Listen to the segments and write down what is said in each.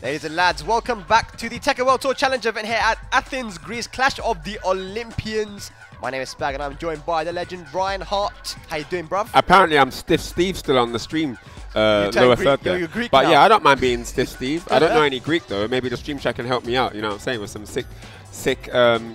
Ladies and lads, welcome back to the Tekken World Tour Challenge event here at Athens, Greece, Clash of the Olympians. My name is Spag and I'm joined by the legend Ryan Hart. How you doing, bruv? Apparently I'm Stiff Steve still on the stream. Lower third there. You're Greek but now. yeah, I don't mind being Stiff Steve. I don't know any Greek though. Maybe the stream chat can help me out, you know what I'm saying, with some sick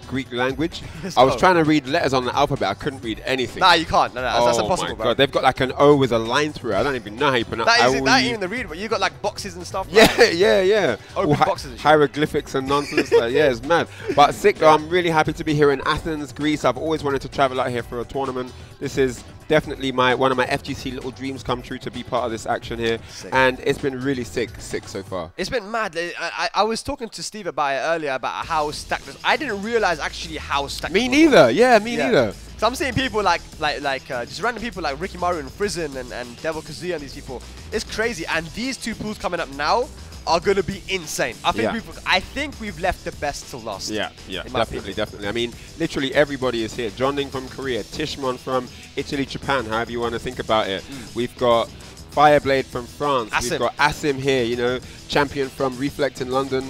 Greek language. I was trying to read letters on the alphabet. I couldn't read anything. Nah, you can't. No, that's impossible, my bro. God. They've got like an O with a line through it. I don't even know how you pronounce it. That ain't even the read, but you got like boxes and stuff. Yeah, like, yeah. Open boxes and shit. Hieroglyphics and nonsense. Like, yeah, it's mad. But sick though, I'm really happy to be here in Athens, Greece. I've always wanted to travel out here for a tournament. This is definitely one of my FGC little dreams come true to be part of this action here. Sick. And it's been really sick so far. It's been mad. I was talking to Steve about it earlier about how stacked this. I didn't realize actually how stacked. Me neither. Yeah, me neither. So I'm seeing people like just random people like Ricky Maru and Frizen and DevilKazuya and these people. It's crazy. And these two pools coming up now are going to be insane. I think we've left the best till last. Yeah, definitely. I mean, literally everybody is here. John Ding from Korea, Tissuemon from Italy, Japan, however you want to think about it. We've got Fireblade from France. We've got Asim here, you know, champion from Reflect in London.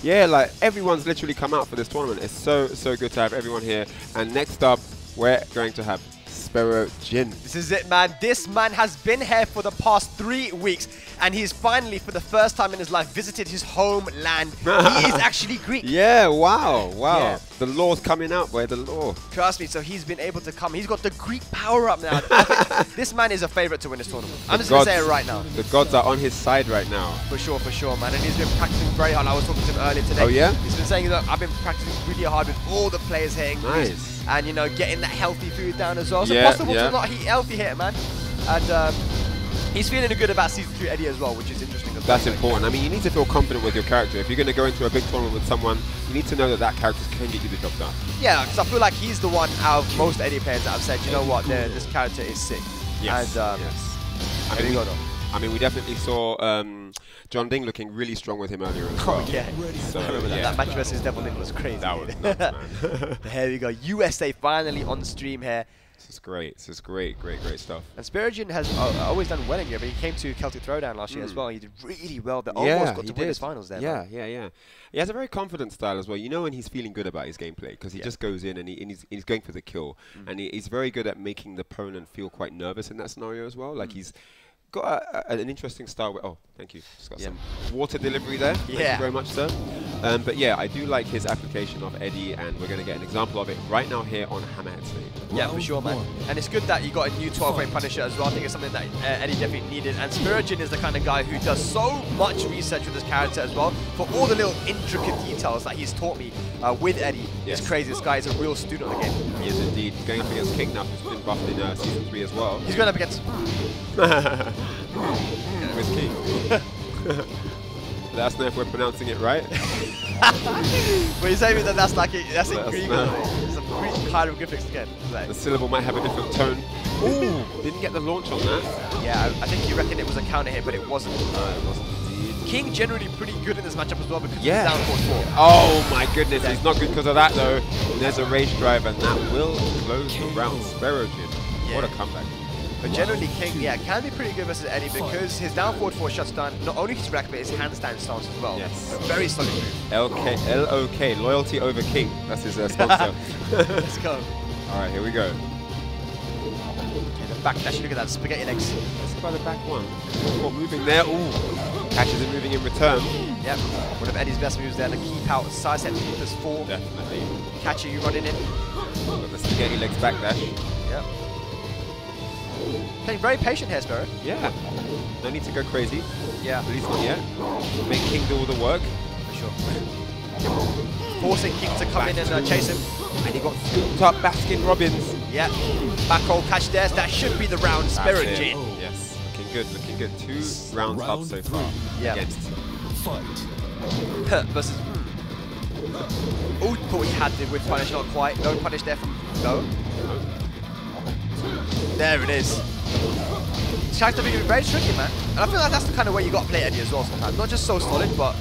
Yeah, like everyone's literally come out for this tournament. It's so good to have everyone here. And next up, we're going to have Spero Jin. This is it, man. This man has been here for the past 3 weeks, and he's finally, for the first time in his life, visited his homeland. He is actually Greek. Yeah, wow. Yeah. The law's coming out, boy, the law. Trust me, so he's been able to come. He's got the Greek power-up now. This man is a favorite to win this tournament. I'm just going to say it right now. The gods are on his side right now. For sure, man. And he's been practicing very hard. I was talking to him earlier today. Oh, yeah? He's been saying that I've been practicing really hard with all the players here in Greece. And, you know, getting that healthy food down as well. So possible to not eat healthy here, man. And he's feeling good about Season 3 Eddy as well, which is interesting. That's important. I mean, you need to feel confident with your character. If you're going to go into a big tournament with someone, you need to know that character can get you the job done. Yeah, because I feel like he's the one out of most Eddy players that have said, you know what, this character is sick. Yes, I mean, we definitely saw John Ding looking really strong with him earlier as well. Oh, yeah. So, I remember that match versus DevilKazuya was crazy. That was nuts, man. Here we go. USA finally on stream here. This is great stuff. And Spero Jin has always done well in here, but he came to Celtic Throwdown last year as well. He did really well. They almost got to win his finals there. Yeah. He has a very confident style as well. You know when he's feeling good about his gameplay, because he just goes in and he's going for the kill. And he's very good at making the opponent feel quite nervous in that scenario as well. Like he's got an interesting style. Oh, thank you. Just got some water delivery there. Thank you very much, sir. But yeah, I do like his application of Eddy, and we're going to get an example of it right now here on Hammerhead Stage. Yeah, for sure, man. And it's good that you got a new 12-rate Punisher as well. I think it's something that Eddy definitely needed. And Spero Jin is the kind of guy who does so much research with his character as well. For all the little intricate details that he's taught me with Eddy. It's crazy. This guy is a real student of the game. He is indeed. Going up against King now, who's been buffed in Season 3 as well. He's going up against... with King. Let us know if we're pronouncing it right. Well, you're saying that that's in Greek. It's a Greek hieroglyphics again. Like. The syllable might have a different tone. Ooh, didn't get the launch on that. Yeah, I think you reckon it was a counter hit, but it wasn't. It wasn't. King generally pretty good in this matchup as well because he's down 4-4. Oh my goodness, he's not good because of that though. There's a rage drive and that will close the round. Spero Jin. What a comeback. But generally, King, can be pretty good versus Eddy because his down forward 4 shuts down not only his rack, but his handstand stance as well. Yes. A very solid move. LOK, loyalty over King. That's his sponsor. Let's go. All right, here we go. The back dash, look at that, spaghetti legs. Let's try the back one. Oh, moving there. Ooh. Catches it moving in return. Yep. One of Eddy's best moves there. The keep out, side step +4. Definitely. Catcher, you running in. Got the spaghetti legs back dash. Yep. Playing very patient here, Spero. Yeah. No need to go crazy. Yeah. At least not yet. Make King do all the work. For sure. Forcing King to come in and chase him. And he got scooped up Baskin Robbins. Yeah. Back roll catch there. That should be the round. Spero Jin. Yes. Looking good. 2 rounds up so far. Against. Versus. Oh, thought he had the whip punish, not quite. No punish there from No. There it is. This character being very tricky, man. And I feel like that's the kind of way you got to play Eddy as well sometimes. Not just so solid, but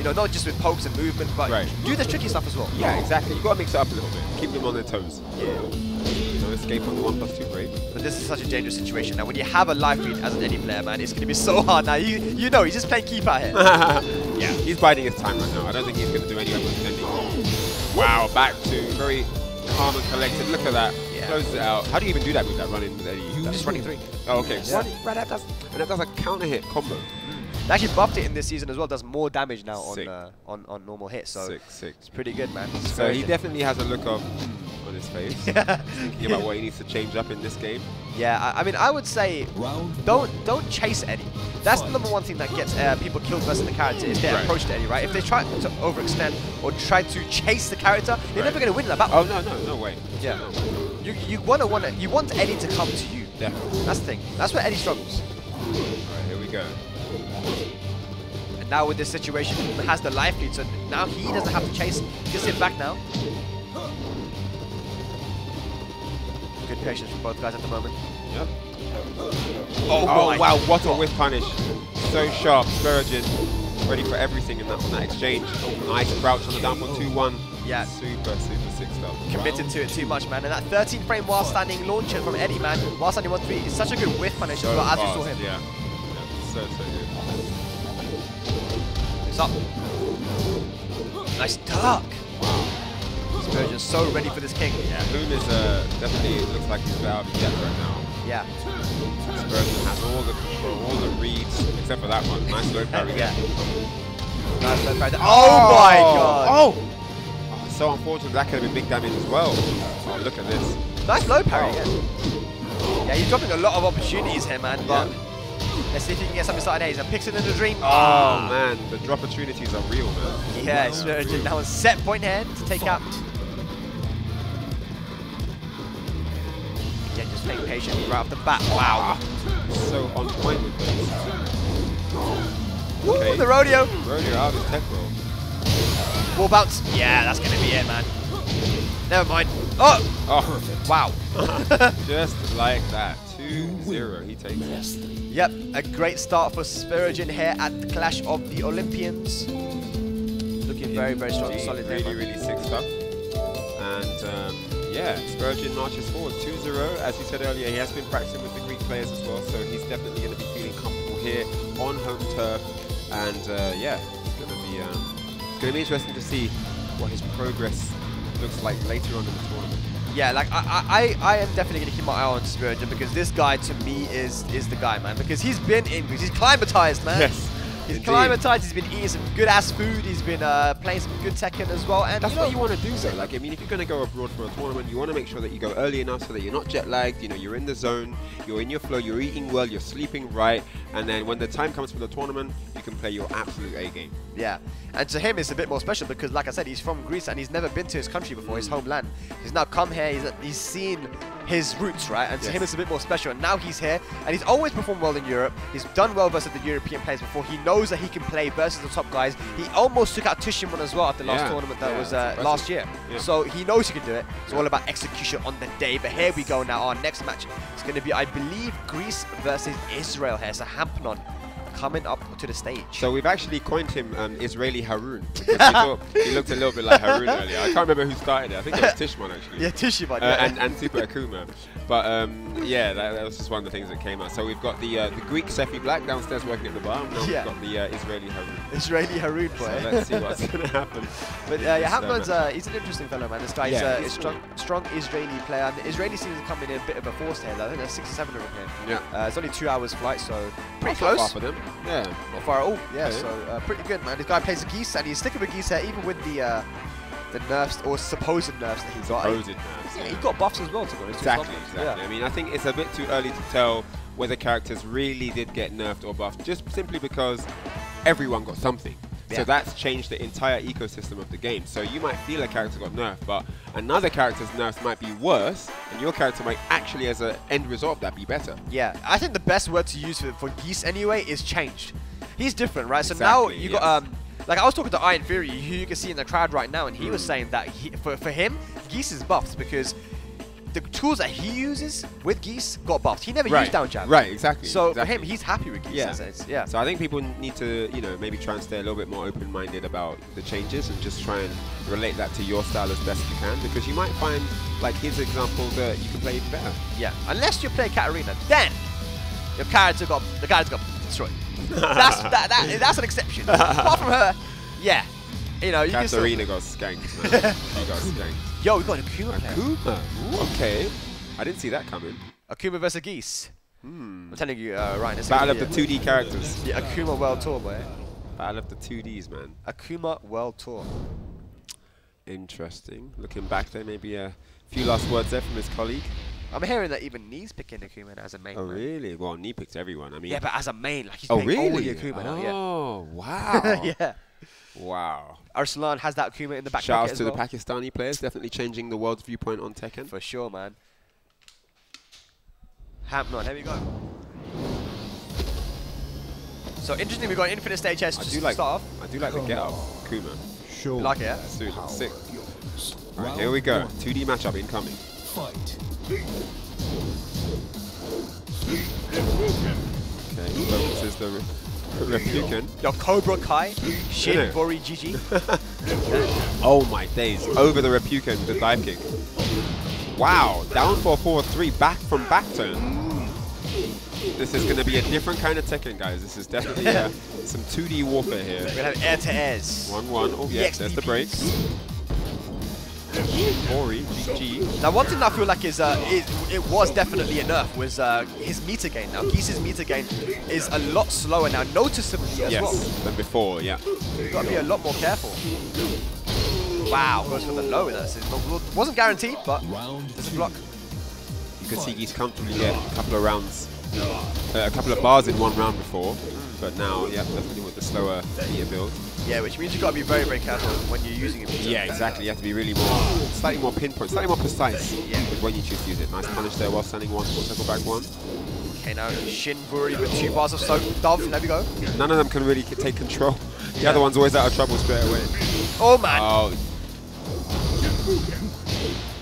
You know, not just with pokes and movement, but do the tricky stuff as well. Yeah, exactly. You got to mix it up a little bit. Keep them on their toes. Yeah. No escape on the 1+2 break. But this is such a dangerous situation. Now, when you have a life lead as an Eddy player, man, it's going to be so hard. Now, you know, he's just playing keep out here. Yeah, he's biding his time right now. I don't think he's going to do any other defending. Wow, back to very calm and collected. Look at that. Yeah. Closes it out. How do you even do that with that running with Eddy? Just running 3. Oh, okay. Yeah. Right, that does a counter hit combo. They actually buffed it in this season as well. Does more damage now on normal hits. So sick. It's pretty good, man. So he definitely has a look of on his face, thinking about what he needs to change up in this game. Yeah, I mean, I would say don't chase Eddy. That's the number one thing that gets people killed versus the character is their approach to Eddy, right? If they try to overextend or try to chase the character, you're never going to win that battle. Oh no way. Yeah, you want Eddy to come to you. Yeah, that's the thing. That's where Eddy struggles. Right, here we go. And now with this situation, he has the life lead, so now he doesn't have to chase. He can sit back now. Good patience from both guys at the moment. Yep. Oh wow, what a whiff punish. So sharp, Spero ready for everything in that exchange. Nice crouch on the down 2-1. Yeah. Super sick stuff. Committed to it too much, man. And that 13 frame while standing launcher from Eddy, man, while standing 1-3 is such a good whiff punish as well, as we saw him. Yeah. So good. It's up. Nice duck. Wow. Spero so ready for this king. Yeah, Boom is definitely looks like he's out of the depth right now. Yeah. Spero has all the control, all the reads, except for that one. Nice low parry. Yeah. Nice low parry. Oh my god. Oh, so unfortunate. That could have been big damage as well. Oh, look at this. Nice low parry. Yeah, he's dropping a lot of opportunities here, man. But let's see if he can get something started here. He's a Pixel in the dream. Oh man, the drop opportunities are real, man. Yeah, Spero now on set point here to take out. Yeah, just playing patient right off the bat. Wow. So on point with this. Okay. The rodeo. Rodeo out of his tech roll. Wall bounce. Yeah, that's going to be it, man. Never mind. Oh! Wow. Just like that. 2-0. He takes it. Yep, a great start for Spero here at the Clash of the Olympians. Looking very strong and solid there. Really sick stuff. And yeah, Spero marches forward 2-0. As you said earlier, he has been practicing with the Greek players as well, so he's definitely going to be feeling comfortable here on home turf. And yeah, it's going to be interesting to see what his progress looks like later on in the tournament. Yeah, like I am definitely going to keep my eye on Spero because this guy to me is the guy, man, because he's been in Greece, he's climatized, man. Yes. He's climatized, he's been eating some good ass food, he's been playing some good Tekken as well, and that's what you want to do though. Like, I mean, if you're going to go abroad for a tournament, you want to make sure that you go early enough so that you're not jet lagged, you know, you're in the zone, you're in your flow, you're eating well, you're sleeping right, and then when the time comes for the tournament, you can play your absolute A game. Yeah, and to him it's a bit more special because, like I said, he's from Greece and he's never been to his country before, his homeland. He's now come here, he's seen his roots, right? And to him it's a bit more special. And now he's here, and he's always performed well in Europe. He's done well versus the European players before. He knows that he can play versus the top guys. He almost took out Tissuemon as well at the last tournament that was last year. Yeah. So he knows he can do it. It's all about execution on the day. But here we go now. Our next match is going to be, I believe, Greece versus Israel here. So Hampnon coming up to the stage. So we've actually coined him Israeli Haroon. Because he looked a little bit like Haroon earlier. I can't remember who started it. I think it was Tissuemon actually. Yeah, Tissuemon. And Super Akuma. But yeah, that was just one of the things that came out. So we've got the Greek Sephi Black downstairs working at the bar. Now we've got the Israeli Haroon. Israeli Haroon, boy. So let's see what's going to happen. But yeah, Hampnon's he's an interesting fellow, man. This guy's a strong Israeli player. And the Israeli seems to come in a bit of a force here. I think there's 6 or 7 of them here. Yeah. It's only 2 hours flight, so pretty close. Not far for them. Yeah. Not far at all. Yeah, so pretty good, man. This guy plays Geese, and he's sticking with Geese here, even with the nerfs or supposed nerfs that he got. Supposed nerfs. Yeah, he got buffs as well, to be honest. Exactly. Yeah. I mean, I think it's a bit too early to tell whether characters really did get nerfed or buffed, just simply because everyone got something. Yeah. So that's changed the entire ecosystem of the game. So you might feel a character got nerfed, but another character's nerfs might be worse, and your character might actually, as an end result of that, be better. Yeah, I think the best word to use for Geese anyway is changed. He's different, right? So now you got like I was talking to IronFury, who you can see in the crowd right now, and he was saying that for him, Geese is buffed because the tools that he uses with Geese got buffed. He never used down jab. Right, exactly. So for him, he's happy with Geese. Yeah. Yeah. So I think people need to, you know, maybe try and stay a little bit more open-minded about the changes and just try and relate that to your style as best you can, because you might find, like his example, that you can play even better. Yeah. Unless you play Katarina, then the character got destroyed. That's an exception. Apart from her, yeah. You know, you Katarina got skanked, man. She got skanked. Yo, we got an Akuma player. Akuma? Okay. I didn't see that coming. Akuma versus Geese. I'm telling you, Ryan. It's Battle of the 2D characters. The Akuma World Tour, boy. Battle of the 2Ds, man. Akuma World Tour. Interesting. Looking back there, maybe a few last words there from his colleague. I'm hearing that even Knee's picking Akuma as a main. Oh, really? Well, Knee picked everyone. I mean. Yeah, but as a main, like he's playing only Akuma now. Yeah. Oh, wow. Yeah. Wow. Arslan has that Akuma in the back. Shouts to the Pakistani players, definitely changing the world's viewpoint on Tekken. For sure, man. Hampnon, here we go. So interesting, we got infinite stage here. I do like the get up, Akuma. Sure. You like it, yeah? Dude, sick. Alright, here we go. 2D matchup incoming. Fight. Okay, focuses the Refuken. Your Cobra Kai, Shin, Vouri, GG. Oh my days. Over the Refuken with the dive kick. Wow, down for 4-3, back from back turn. This is going to be a different kind of Tekken, guys. This is definitely some 2D warfare here. We're going to have air to airs. 1-1. Oh, yeah, there's the break. Vouri, GG. Now, one thing I feel like is it was definitely a nerf was his meter gain. Now, Geese's meter gain is a lot slower now, noticeably as well. Than before, yeah. You've got to be a lot more careful. Wow, goes for the low. It wasn't guaranteed, but there's a block. You can see Geese comfortably get a couple of rounds, a couple of bars in one round before, but now, yeah, definitely with the slower meter build. Yeah, which means you've got to be very, very careful when you're using it. Yeah, exactly. You have to be really slightly more pinpoint, slightly more precise with when you choose to use it. Nice punish there while standing one, circle back one. Okay, now Shin, Vouri with 2 bars of soap. Dove, there we go. None of them can really take control. The other one's always out of trouble straight away. Oh, man. Oh.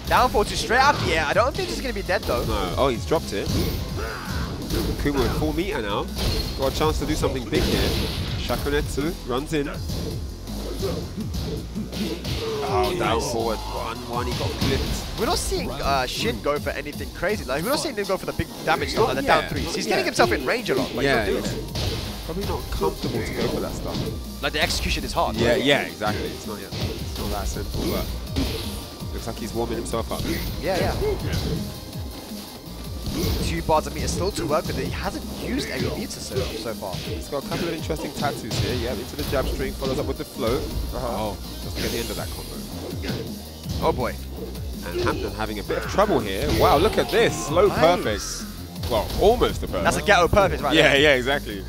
Down 4-2 straight up. Yeah, I don't think he's going to be dead, though. No. Oh, he's dropped it. Akuma with 4 meter now. Got a chance to do something big here. Shakunetsu runs in. Oh, down forward. 1-1. He got clipped. We're not seeing Shin go for anything crazy. Like, we're not seeing him go for the big damage stuff, like the down 3s. He's getting himself in range a lot, but he's not doing it. Probably not comfortable to go for that stuff. Like, the execution is hard. Yeah, right? yeah, exactly. It's not that simple, but looks like he's warming himself up. Yeah. 2 bars of meter still to work with. He hasn't used any meters so far. He's got a couple of interesting tattoos here. Yeah, into the jab string, follows up with the float. Oh, doesn't get the end of that combo. Oh boy. And Hampnon having a bit of trouble here. Wow, look at this. Slow perfect. Well, almost a perfect. That's a ghetto perfect right there. Yeah, exactly.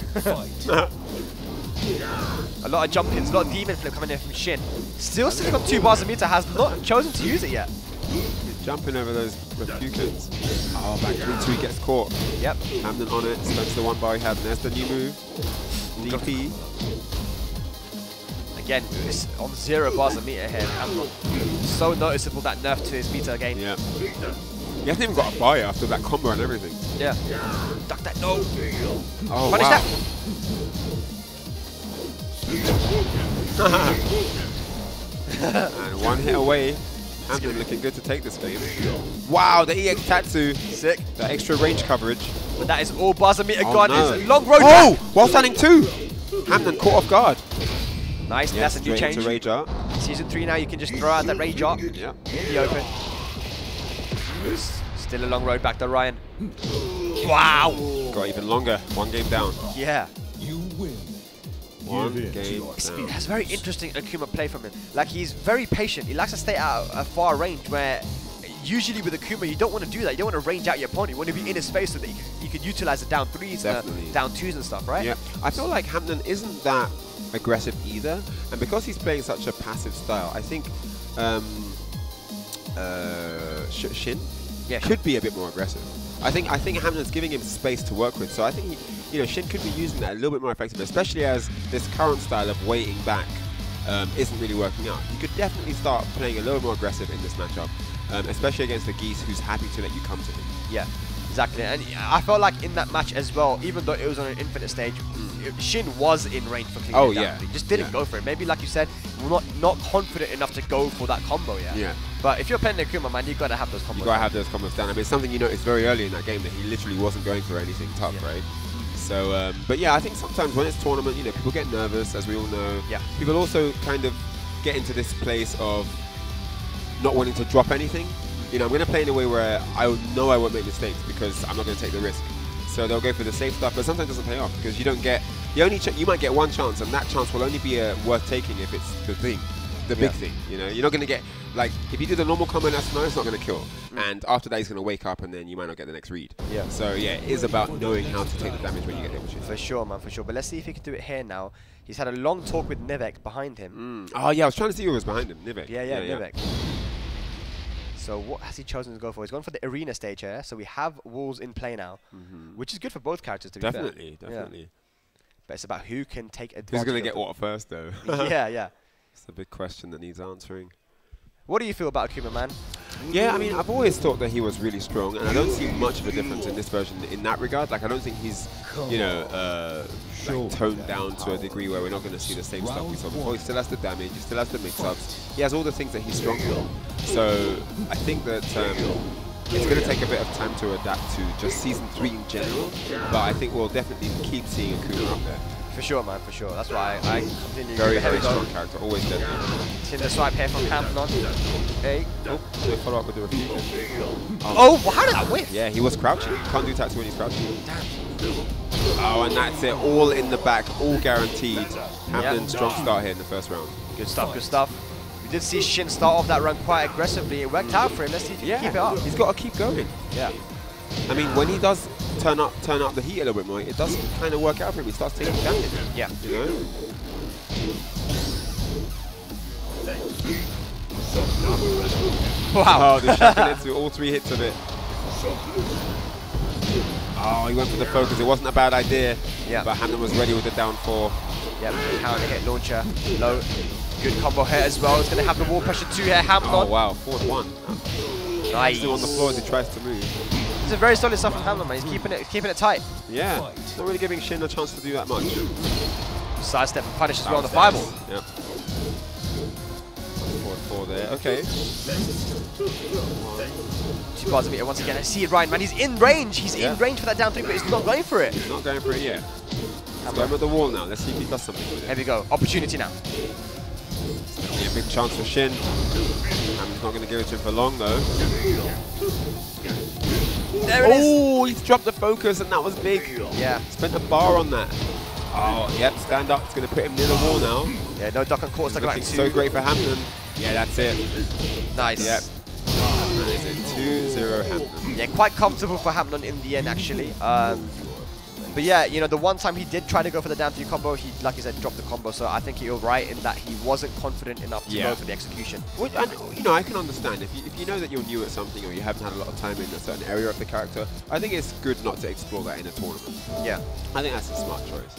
A lot of jump-ins, a lot of demon flip coming in from Shin. Still sitting on 2 bars of meter, has not chosen to use it yet. He's jumping over those Refukens. Oh, back 3-2, gets caught. Yep. Hampnon on it, spends the 1 bar he had. And there's the new move. DP. Again, it's on 0 bars of meter here. So noticeable that nerf to his meter again. Yeah. He hasn't even got a bar after that combo and everything. Yeah. Duck that, no. Oh, punish wow. that. And 1 hit away. Hampnon looking good to take this game. Wow, the EX Tatsu. Sick. The extra range coverage. But that is all bars of meter gone. No. It's a long road. Oh! While standing 2! Hampnon caught off guard. Nice, Yes, that's a new straight change. into Rage Art. Season 3 now, you can just throw out that Rage Art Yeah. in the open. Still a long road back to Ryan. Wow! Got even longer. 1 game down. Yeah. You win. 1 game down. That's very interesting Akuma play from him. Like, he's very patient. He likes to stay out a far range where usually with Akuma you don't want to do that. You don't want to range out your opponent. You want to be in his face so that you could utilize the down 3s and down 2s and stuff, right? Yeah. I feel like Hampnon isn't that aggressive either. And because he's playing such a passive style, I think Shin could be a bit more aggressive. I think Hampton's giving him space to work with, so I think Shin could be using that a little bit more effectively, especially as this current style of waiting back isn't really working out. You could definitely start playing a little more aggressive in this matchup especially against the Geese, who's happy to let you come to him. Yeah, exactly. And I felt like in that match as well, even though it was on an infinite stage, Shin was in range for cleaning it down. He just didn't go for it. Maybe, like you said, not confident enough to go for that combo yet. Yeah. But if you're playing Akuma, man, you got to have those combos. You got to have those combos down. I mean, it's something you noticed very early in that game that he literally wasn't going for anything tough, right? So, but yeah, I think sometimes when it's tournament, you know, people get nervous, as we all know. Yeah. People also kind of get into this place of not wanting to drop anything. You know, I'm going to play in a way where I know I won't make mistakes because I'm not going to take the risk. So they'll go for the safe stuff, but sometimes it doesn't pay off because you don't get the only you might get one chance, and that chance will only be worth taking if it's the thing, the big thing. You know, you're not going to get like if you do the normal combo in that scenario, it's not going to kill, and after that he's going to wake up, and then you might not get the next read. Yeah. So yeah, it is about knowing how to take the damage when you get the opportunity. For sure, man, for sure. But let's see if he can do it here now. He's had a long talk with Nivek behind him. Oh yeah, I was trying to see who was behind him. Nivek. Yeah, Nivek. So what has he chosen to go for? He's gone for the arena stage here. So we have walls in play now, which is good for both characters, to be fair. Definitely. Yeah. But it's about who can take advantage. Who's going to get what first, though? Yeah. It's a big question that needs answering. What do you feel about Akuma, man? Yeah, I mean, I've always thought that he was really strong, and I don't see much of a difference in this version in that regard. Like, I don't think he's, you know, like toned down to a degree where we're not going to see the same stuff we saw before. He still has the damage, he still has the mix-ups. He has all the things that he's strong for. So I think that it's going to take a bit of time to adapt to just Season 3 in general, but I think we'll definitely keep seeing Akuma up there. For sure, man, for sure. That's why I continue. Very strong character, always deadly. Seeing the swipe here from Hampnon. Hey. Oh, they follow up with the refusion. Oh, how did that whiff? Yeah, he was crouching. Can't do tattoo when he's crouching. Damn. Oh, and that's it. All in the back, all guaranteed. Hampton, strong start here in the first round. Good stuff, good stuff. We did see Shin start off that run quite aggressively. It worked out for him. Let's see if he can keep it up. He's got to keep going. Yeah. I mean, when he does turn up the heat a little bit more, it does kind of work out for him. He starts taking damage. Yeah. You know? Wow. Oh, the shotgun into all 3 hits of it. Oh, he went for the focus. It wasn't a bad idea. Yeah. But Hampnon was ready with the down 4. Yeah, counter hit launcher. Low. Good combo here as well. It's going to have the wall pressure too here. Hampnon. Oh, wow. 4-1. Nice. Still on the floor as he tries to move. It's a very solid stuff from Hampnon, man. He's keeping it tight. Yeah. Not really giving Shin a chance to do that much. Sidestep and punish as well on the 5-ball. Yep. 4-4 there. Okay. 2 bars a meter once again. I see it, Ryan, man. He's in range. He's in range for that down 3, but he's not going for it. He's not going for it yet. He's going with the wall now. Let's see if he does something with it. Here we go. Opportunity now. Yeah, big chance for Shin. He's not going to give it to him for long, though. There it is. Oh, he's dropped the focus, and that was big. Yeah. Spent a bar on that. Oh, yep, stand up. It's going to put him near the wall now. Yeah, no duck and court. Looking so great for Hampton. Yeah, that's it. Nice. Yep. That is a 2-0 Hampton. Yeah, quite comfortable for Hampton in the end, actually. But yeah, you know, the one time he did try to go for the down 3 combo, he, like you said, dropped the combo. So I think you're right in that he wasn't confident enough to go for the execution. Well, and, you know, I can understand. If you know that you're new at something or you haven't had a lot of time in a certain area of the character, I think it's good not to explore that in a tournament. Yeah. I think that's a smart choice.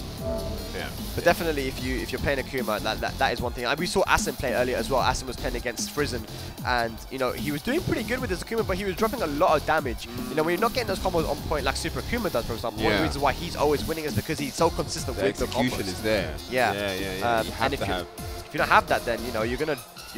Yeah. But definitely, if you're playing Akuma, that is one thing. We saw Asim play earlier as well. Asim was playing against Frizen, and you know he was doing pretty good with his Akuma, but he was dropping a lot of damage. You know, when you're not getting those combos on point like Super Akuma does, for example, one of the reasons why he's always winning is because he's so consistent with the execution is there. Yeah. And if you don't have that, then you know you're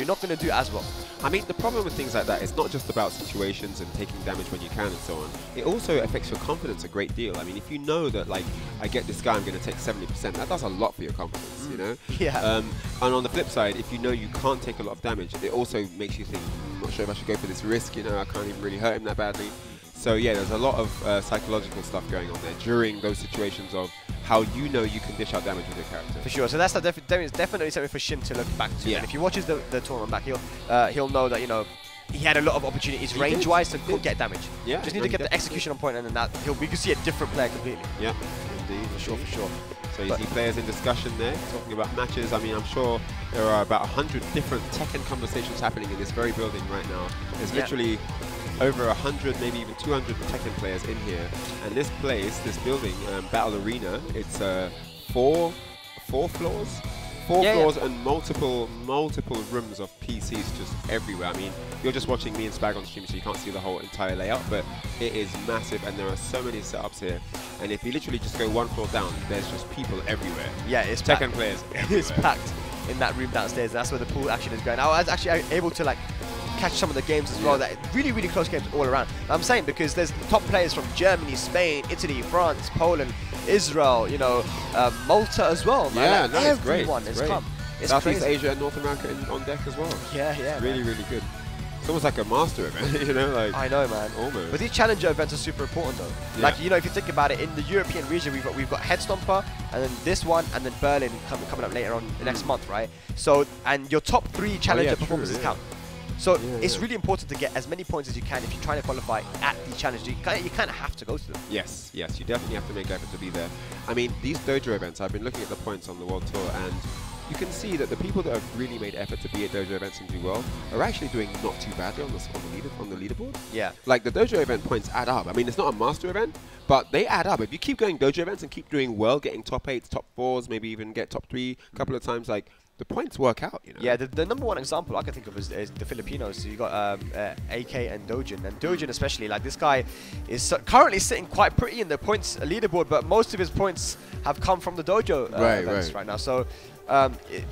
not gonna do as well. I mean, the problem with things like that is not just about situations and taking damage when you can and so on. It also affects your confidence a great deal. I mean, if you know that, like, I get this guy, I'm going to take 70%, that does a lot for your confidence, you know? Yeah. And on the flip side, if you know you can't take a lot of damage, it also makes you think, I'm not sure if I should go for this risk, you know, I can't even really hurt him that badly. So yeah, there's a lot of psychological stuff going on there during those situations of how you know you can dish out damage with your character. For sure. So that's definitely something for Shin to look back to. Yeah. And if he watches the tournament back, he'll know that, you know, he had a lot of opportunities range-wise to get damage. Yeah. Just need to get the execution on point, and then we can see a different player completely. Yeah. Indeed. For sure. So you see players in discussion there, talking about matches. I mean, I'm sure there are about 100 different Tekken conversations happening in this very building right now. There's literally over 100, maybe even 200 Tekken players in here. And this place, this building, Battle Arena, it's 4 floors, 4 floors and multiple rooms of PCs just everywhere. I mean, you're just watching me and Spag on stream, so you can't see the whole entire layout, but it is massive, and there are so many setups here. And if you literally just go 1 floor down, there's just people everywhere. Yeah, it's Tekken packed. players. It's packed in that room downstairs. And that's where the pool action is going. I was actually able to like catch some of the games as well. That really close games all around. I'm saying because there's top players from Germany, Spain, Italy, France, Poland, Israel, you know, Malta as well. Man. Yeah, like, no, it's great. Everyone has come. It's Southeast crazy. Asia and North America on deck as well. Yeah, yeah. Really good. It's almost like a master event, you know, like. I know, man. Almost. But these challenger events are super important, though. Yeah. Like, you know, if you think about it, in the European region, we've got Head Stomper, and then this one, and then Berlin coming up later on the next month, right? So, and your top 3 challenger performances count. So it's really important to get as many points as you can if you're trying to qualify at the challenge. You kind of have to go to them. Yes, you definitely have to make effort to be there. I mean, these dojo events, I've been looking at the points on the World Tour, and you can see that the people that have really made effort to be at dojo events and do well are actually doing not too badly on the leaderboard. Yeah. Like, the dojo event points add up. I mean, it's not a master event, but they add up. If you keep going dojo events and keep doing well, getting top 8s, top 4s, maybe even get top 3 a couple of times, like, the points work out, you know? Yeah, the number one example I can think of is the Filipinos. So you got AK and Dojin. And Dojin especially, like, this guy is currently sitting quite pretty in the points leaderboard, but most of his points have come from the dojo events right now. So,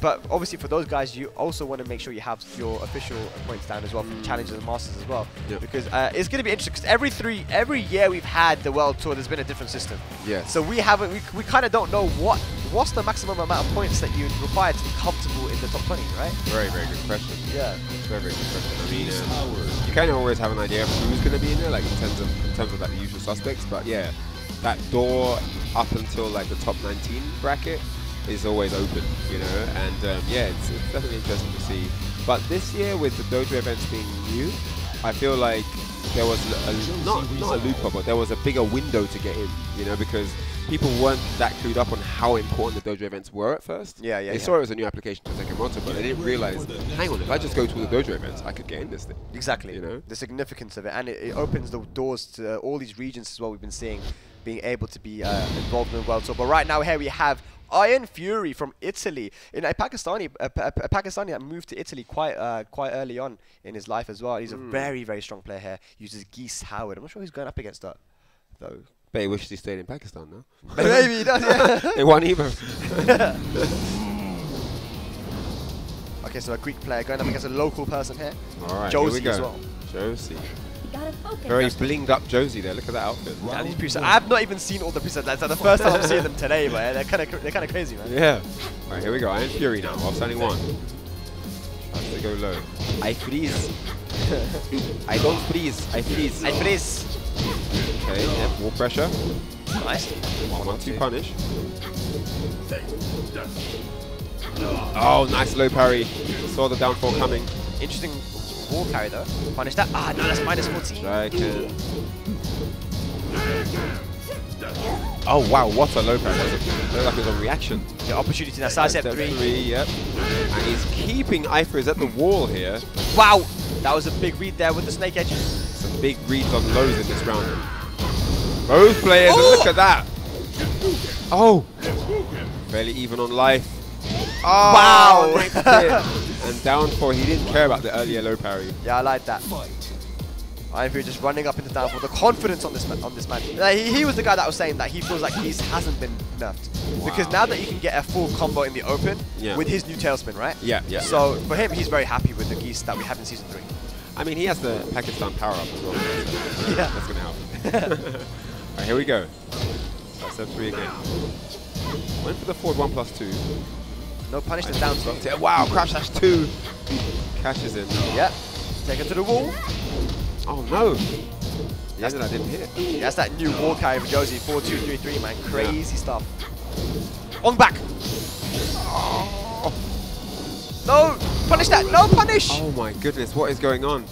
but obviously for those guys, you also want to make sure you have your official points down as well from Challengers and Masters as well. Because it's going to be interesting, because every year we've had the World Tour, there's been a different system. So we kind of don't know what's the maximum amount of points that you require to be comfortable in the top 20, right? Very good question. Yeah. Very good question. I mean, you kind of always have an idea of who's going to be in there, like in terms of like the usual suspects. But yeah, that door up until like the top 19 bracket is always open, you know. And yeah, it's definitely interesting to see. But this year, with the dojo events being new, I feel like there was not a loophole, but there was a bigger window to get in, you know, because people weren't that clued up on how important the dojo events were at first. They saw it as a new application to Tekken Moto, but they didn't realize, hang on, if I just go to all the dojo events, I could get in this thing. Exactly. You know? The significance of it, and it opens the doors to all these regions as well. We've been seeing being able to be involved in the World Tour. But right now, here we have IronFury from Italy, a Pakistani that moved to Italy quite early on in his life as well. He's a very strong player here. Uses Geese Howard. I'm not sure who's going up against that though. But he wishes he stayed in Pakistan now. Maybe he does. Yeah. They won either. Okay, so a Greek player going up against a local person here. All right, Josie as well. Josie. Very blinged up Josie there. Look at that outfit. Yeah, these presets. I've not even seen all the presets. That's the first time I'm seeing them today, man. They're kind of crazy, man. Yeah. All right, here we go. IronFury now. While standing 1. Has to go low. I freeze. I don't freeze. I freeze. I freeze. Okay. Yeah. Wall pressure. Nice. 1-2 punish. Oh, nice low parry. Saw the downfall coming. Interesting. Wall carry though. Punish that. Ah, no, that's minus 14. Strike it. Oh wow, what a low parry. Looks like it was a reaction. The opportunity now. Side step 3. Yep. And he's keeping iFrizz at the wall here. Wow, that was a big read there with the snake edge. Some big reads on lows in this round. Both players, and look at that. Oh, fairly even on life. Oh, wow! Nice and down 4, he didn't care about the earlier low parry. Yeah, I like that. IronFury just running up into down 4. The confidence on this man. He was the guy that was saying that he feels like Geese hasn't been nerfed. Wow. Because now that you can get a full combo in the open with his new tailspin, right? Yeah. So for him, he's very happy with the Geese that we have in Season 3. I mean, he has the Pakistan power-up as well. So yeah. That's going to help. Alright, here we go. Side step 3 again. Went for the forward 1+2. No punish, the down throw. Wow, crash dash 2. Catches in. Yep. Take it to the wall. Oh no. Yes, that didn't hit. Yeah, that's that new wall carry for Josie. 4-2-3-3, man. Crazy stuff. On back. Oh. No! Punish that! No punish! Oh my goodness, what is going on?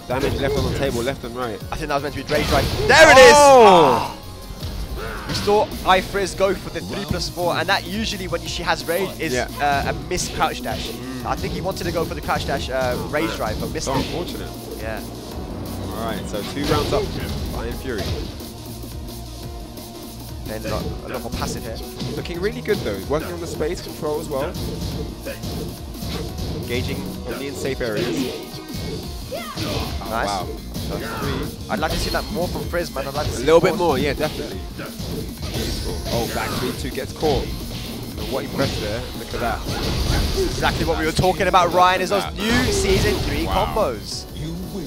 Damage left on the table, left and right. I think that was meant to be Drake's right. There it is! Oh. We saw iFrizz go for the 3+4, and that usually when she has rage is a missed crouch dash. I think he wanted to go for the crouch dash rage drive, but missed it. Unfortunate. Yeah. Alright, so 2 rounds up for IronFury. Playing a lot more passive here. Looking really good though. Working on the space control as well. Engaging only in safe areas. Oh, Nice. wow. I'd like to see that more from Frizz, man. I'd like to see a little bit more, yeah, definitely. Oh, back 3-2 gets caught. What he pressed there, look at that. Exactly what we were talking about, Ryan, is those new Season 3 combos.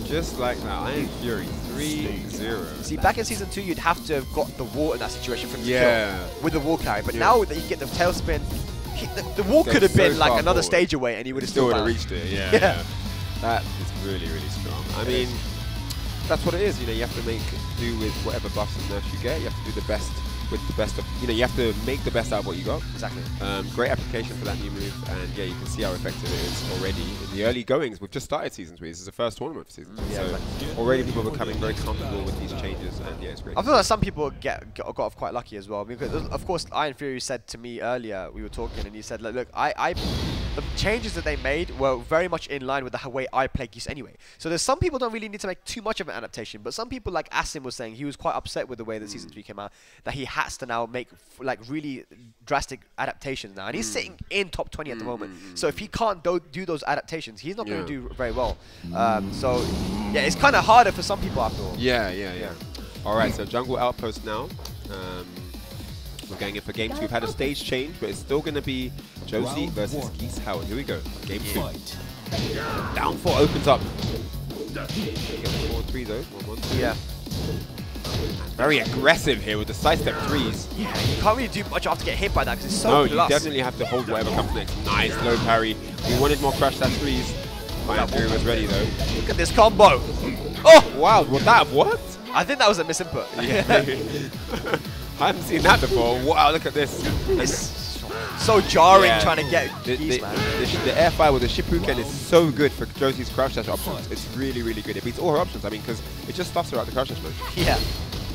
Just like that, IronFury 3-0. See, back in Season 2, you'd have to have got the wall in that situation from the Yeah. kill with the wall carry. But now that you get the tailspin, the wall could have been like another stage away and he would have still reached it, yeah. That is really, really strong. I mean, that's what it is, you know, you have to make do with whatever buffs and nerfs you get. You have to do the best with the best of, you know, you have to make the best out of what you got. Exactly. Great application for that new move, and yeah, you can see how effective it is already in the early goings. We've just started Season 3. This is the first tournament for Season 3, so already people are becoming very comfortable with these changes, and yeah, it's great. I feel like some people got off quite lucky as well, because of course IronFury said to me earlier, we were talking, and he said, look, the changes that they made were very much in line with the way I play Geese anyway. So there's some people don't really need to make too much of an adaptation, but some people like Asim was saying he was quite upset with the way that Season 3 came out, that he has to now make like really drastic adaptations now, and he's sitting in top 20 at the moment. So if he can't do those adaptations, he's not going to do very well. So yeah, it's kind of harder for some people after all. Yeah. All right, so jungle outpost now. We're going in for game 2. We've had a stage change, but it's still going to be Josie versus Geese Howard. Here we go. Game 2. Down 4 opens up. Get the 4-3 though. 1-1. Yeah. Very aggressive here with the sidestep 3s. Yeah, you can't really do much after get hit by that because it's so No, plus. you definitely have to hold whatever comes next. Nice low parry. We wanted more crash that 3s. IronFury was ready though. Look at this combo. Oh! Wow, what? I think that was a misinput. Yeah. I haven't seen that before. Wow, look at this. It's so jarring trying to get Geese, man. The air fire with the Shippuken is so good for Josie's crouch dash options. It's really, really good. It beats all her options, I mean, because it just stuffs her out the crouch dash mode. Yeah.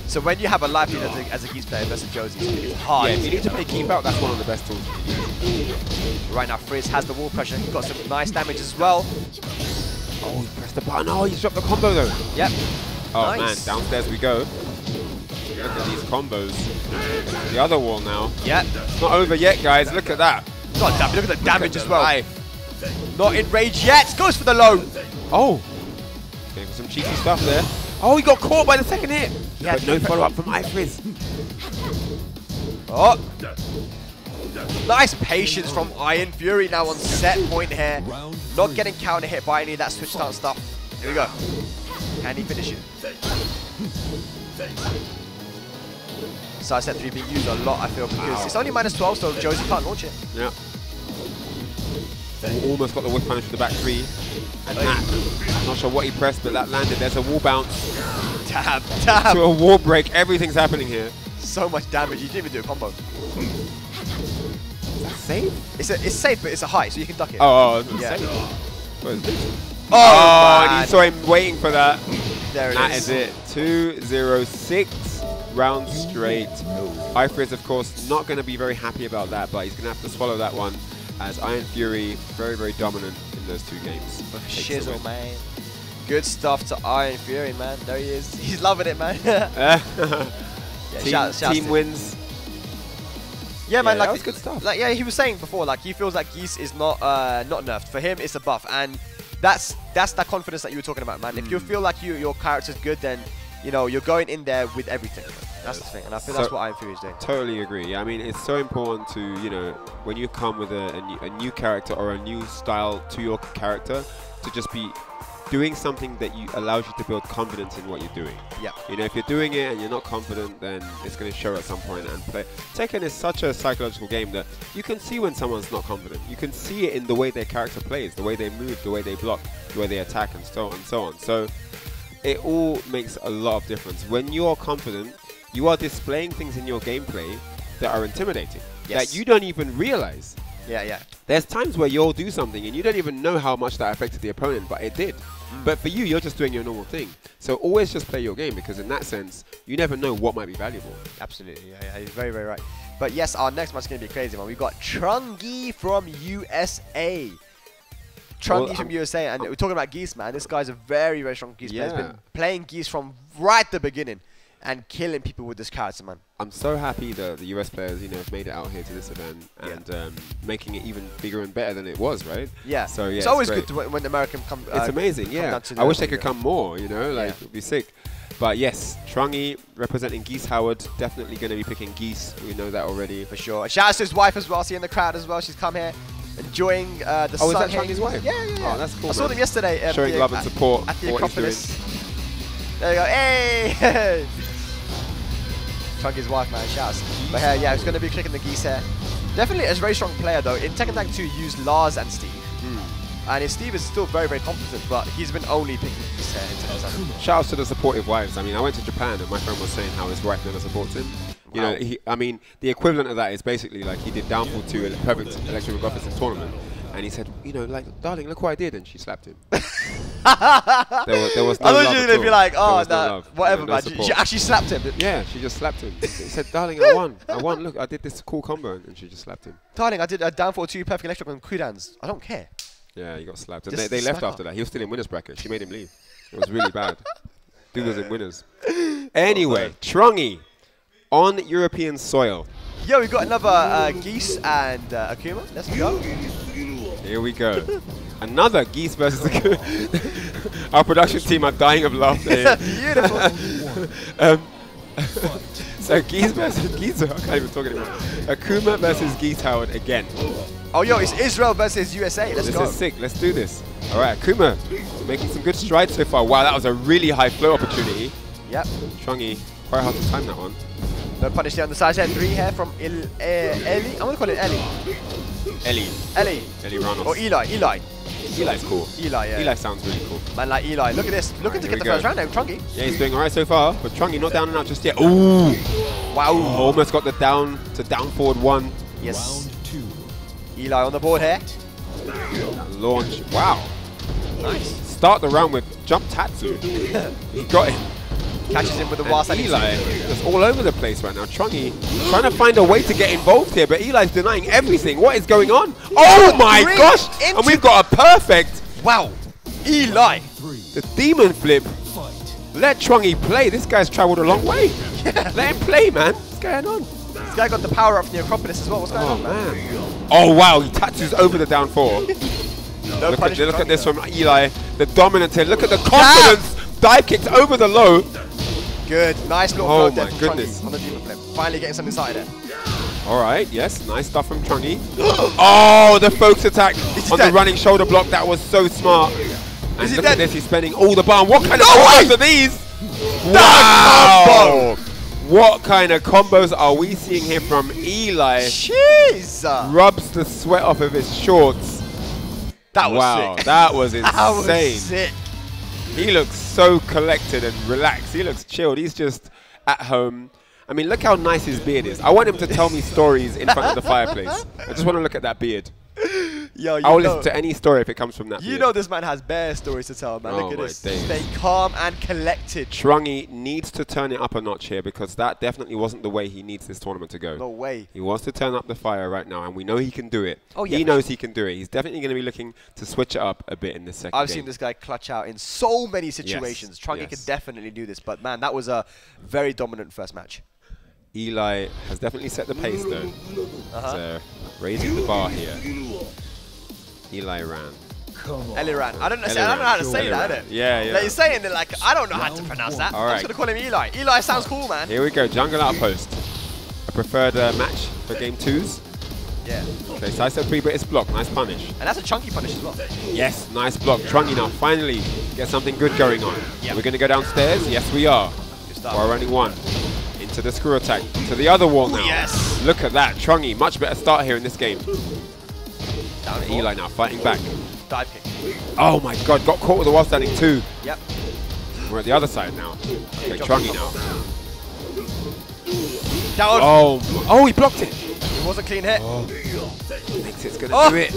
So when you have a life lead as a Geese player versus Josie, it's hard. Yeah, if you need to play keep out, that's one of the best tools. Right now, Frizz has the wall pressure. He's got some nice damage as well. Oh, he pressed the button. Oh, he's dropped the combo though. Yep. Oh Nice. Man, downstairs we go. Look at these combos. The other wall now. Yep. It's not over yet, guys. Look at that. God damn, look at the damage as well. Life. Not in rage yet. Goes for the low. Oh. Going for some cheeky stuff there. Oh, he got caught by the second hit. Yeah, but no follow-up from iFrizz. Oh. Nice patience from IronFury now on set point here. Not getting counter hit by any of that switch stance stuff. Here we go. Can he finish it? Side set 3 being used a lot, I feel, because it's only -12, so Josie can't launch it. Yeah. Almost got the whip punish with the back 3. And that, not sure what he pressed, but that landed. There's a wall bounce. Damn. To a wall break. Everything's happening here. So much damage. You didn't even do a combo. Is that safe? It's safe, but it's a high, so you can duck it. Oh, yeah. safe. What is this? Oh, and he saw him waiting for that. There it That is. is it. 2-0-6 rounds straight. iFrizz, of course, not going to be very happy about that, but he's going to have to swallow that one, as IronFury very, very dominant in those 2 games. Shizzle, man. Good stuff to IronFury, man. There he is. He's loving it, man. Yeah, team wins. Yeah, man. That Like, was good stuff. Like, yeah, he was saying before, like he feels like Geese is not nerfed. For him, it's a buff, and that's that confidence that you were talking about, man. If you feel like your character's good, then you know you're going in there with everything. That's the thing, and I feel that's what IronFury is doing. Totally agree. Yeah, I mean, it's so important to, you know, when you come with a new character or a new style to your character, to just be doing something that allows you to build confidence in what you're doing. Yeah. You know, if you're doing it and you're not confident, then it's going to show at some point. And Tekken is such a psychological game that you can see when someone's not confident. You can see it in the way their character plays, the way they move, the way they block, the way they attack, and so on and so on. So it all makes a lot of difference. When you're confident, you are displaying things in your gameplay that are intimidating, that you don't even realize. Yeah. There's times where you'll do something and you don't even know how much that affected the opponent, but it did. But for you, you're just doing your normal thing. So always just play your game, because in that sense, you never know what might be valuable. Absolutely, yeah, you're very, very right. But yes, our next match is going to be a crazy one. We've got Trungy from USA. Trungy from USA, and we're talking about Geese, man. This guy's a very, very strong Geese player. He's been playing Geese from right at the beginning. and killing people with this character, man. I'm so happy that the US players, you know, have made it out here to this event and making it even bigger and better than it was, right? Yeah. So yeah, it's always good to when the American come. It's amazing, yeah. I wish they could come more, you know, like it would be sick. But yes, Trungy representing Geese Howard, definitely going to be picking Geese. We know that already. For sure. Shout out to his wife as well. See in the crowd as well. She's come here enjoying the sun. Oh, is that Trungy's wife? Yeah, yeah, yeah. Oh, that's cool. I saw them yesterday. Showing love and support at the for what he's Acropolis. There you go. Hey! Trungy's wife, man. Shouts. But yeah, he's going to be clicking the Geese here. Definitely a very strong player, though. In Tekken Tag 2, used Lars and Steve. And Steve is still very, very competent, but he's been only picking Geese here in Tekken Tag. Shout out to the supportive wives. I mean, I went to Japan and my friend was saying how his wife never supports him. You know, I mean, the equivalent of that is basically like he did Downfall 2 in a perfect Electric Officer tournament. And he said, you know, like, darling, look what I did. And she slapped him. there was no love. I thought you were going to be like, oh, no whatever, man. She actually slapped him. Yeah, she just slapped him. He said, darling, I won. I won. Look, I did this cool combo. And she just slapped him. Darling, I did a Downfall 2 Perfect Electric on Kudans. I don't care. Yeah, he got slapped. And they left after that. He was still in winner's bracket. She made him leave. It was really bad. Dude was in winners. Anyway, Trungy on European soil. Yo, we got another Geese and Akuma. Let's go. Here we go. Another Geese versus Akuma. Our production team are dying of laughter here. Beautiful. So Geese versus Geese. I can't even talk anymore. Akuma versus Geese Howard again. Oh, yo, it's Israel versus USA. Let's go. This is sick. Let's do this. All right, Akuma making some good strides so far. Wow, that was a really high flow opportunity. Yep. Trungy, quite hard to time that one. No punish there on the side. 3 here from Ellie. I'm going to call it Ellie. Ellie Ramos. Or Eli. Eli's cool. Eli, yeah. Eli sounds really cool. Man, like Eli. Look at this. Looking to get the first round now, Trungy. Yeah, he's doing all right so far. But Trungy not down and out just yet. Ooh. Wow. Almost got the down forward 1. Yes. Round 2. Eli on the board here. Launch. Wow. Nice. Start the round with jump Tatsu. He got him. Catches him with the Wasa. Eli is all over the place right now. Trungy trying to find a way to get involved here, but Eli's denying everything. What is going on? Oh my gosh! And we've got a perfect. Wow. Eli. The demon flip. Let Trungy play. This guy's traveled a long way. Yeah. Let him play, man. What's going on? This guy got the power up from the Acropolis as well. What's going on, man? Oh wow, he tattoos over the down 4. Look at this from Eli. The dominance here. Look at the confidence. Dive kicks over the low. Good. Nice little oh flow my there goodness. on the demon flip. Finally getting something inside there. All right. Yes. Nice stuff from Trungy. Oh, the focus attack on the running shoulder block. That was so smart. And look at this. He's spending all the bar. What kind of combos are these? Wow. What kind of combos are we seeing here from Eli? Jeez. Rubs the sweat off of his shorts. That was sick. That was insane. That was sick. He looks so collected and relaxed. He looks chilled. He's just at home. I mean, look how nice his beard is. I want him to tell me stories in front of the fireplace. I just want to look at that beard. Yo, I'll listen to any story if it comes from that beard. You know this man has bare stories to tell, man. Look at this. Days. Stay calm and collected. Trungy needs to turn it up a notch here because that definitely wasn't the way he needs this tournament to go. No way. He wants to turn up the fire right now, and we know he can do it. Oh, yeah, he knows he can do it. He's definitely going to be looking to switch it up a bit in the second game. I've seen this guy clutch out in so many situations. Yes. Trungy can definitely do this, but man, that was a very dominant first match. Eli has definitely set the pace, though. So, raising the bar here. Eli ran. Eli ran. I don't know how to say that, innit? Yeah, yeah. Like, you're saying it like, I don't know how to pronounce that. All right. I'm just going to call him Eli. Eli sounds cool, man. Here we go. Jungle outpost. A preferred match for game 2s. Yeah. Okay, side step 3, but it's blocked. Nice punish. And that's a chunky punish as well. Yes, nice block. Trungy now finally get something good going on. Yep. We're going to go downstairs. Yes, we are. While running 1. Into the screw attack. To the other wall now. Yes. Look at that. Trungy, much better start here in this game. Down Eli now fighting back. Dive kick. Oh my god, got caught with the wall standing 2. Yep. We're at the other side now. Okay, Trungy now. Down. Oh, he blocked it. It wasn't a clean hit. Thinks it's going to do it.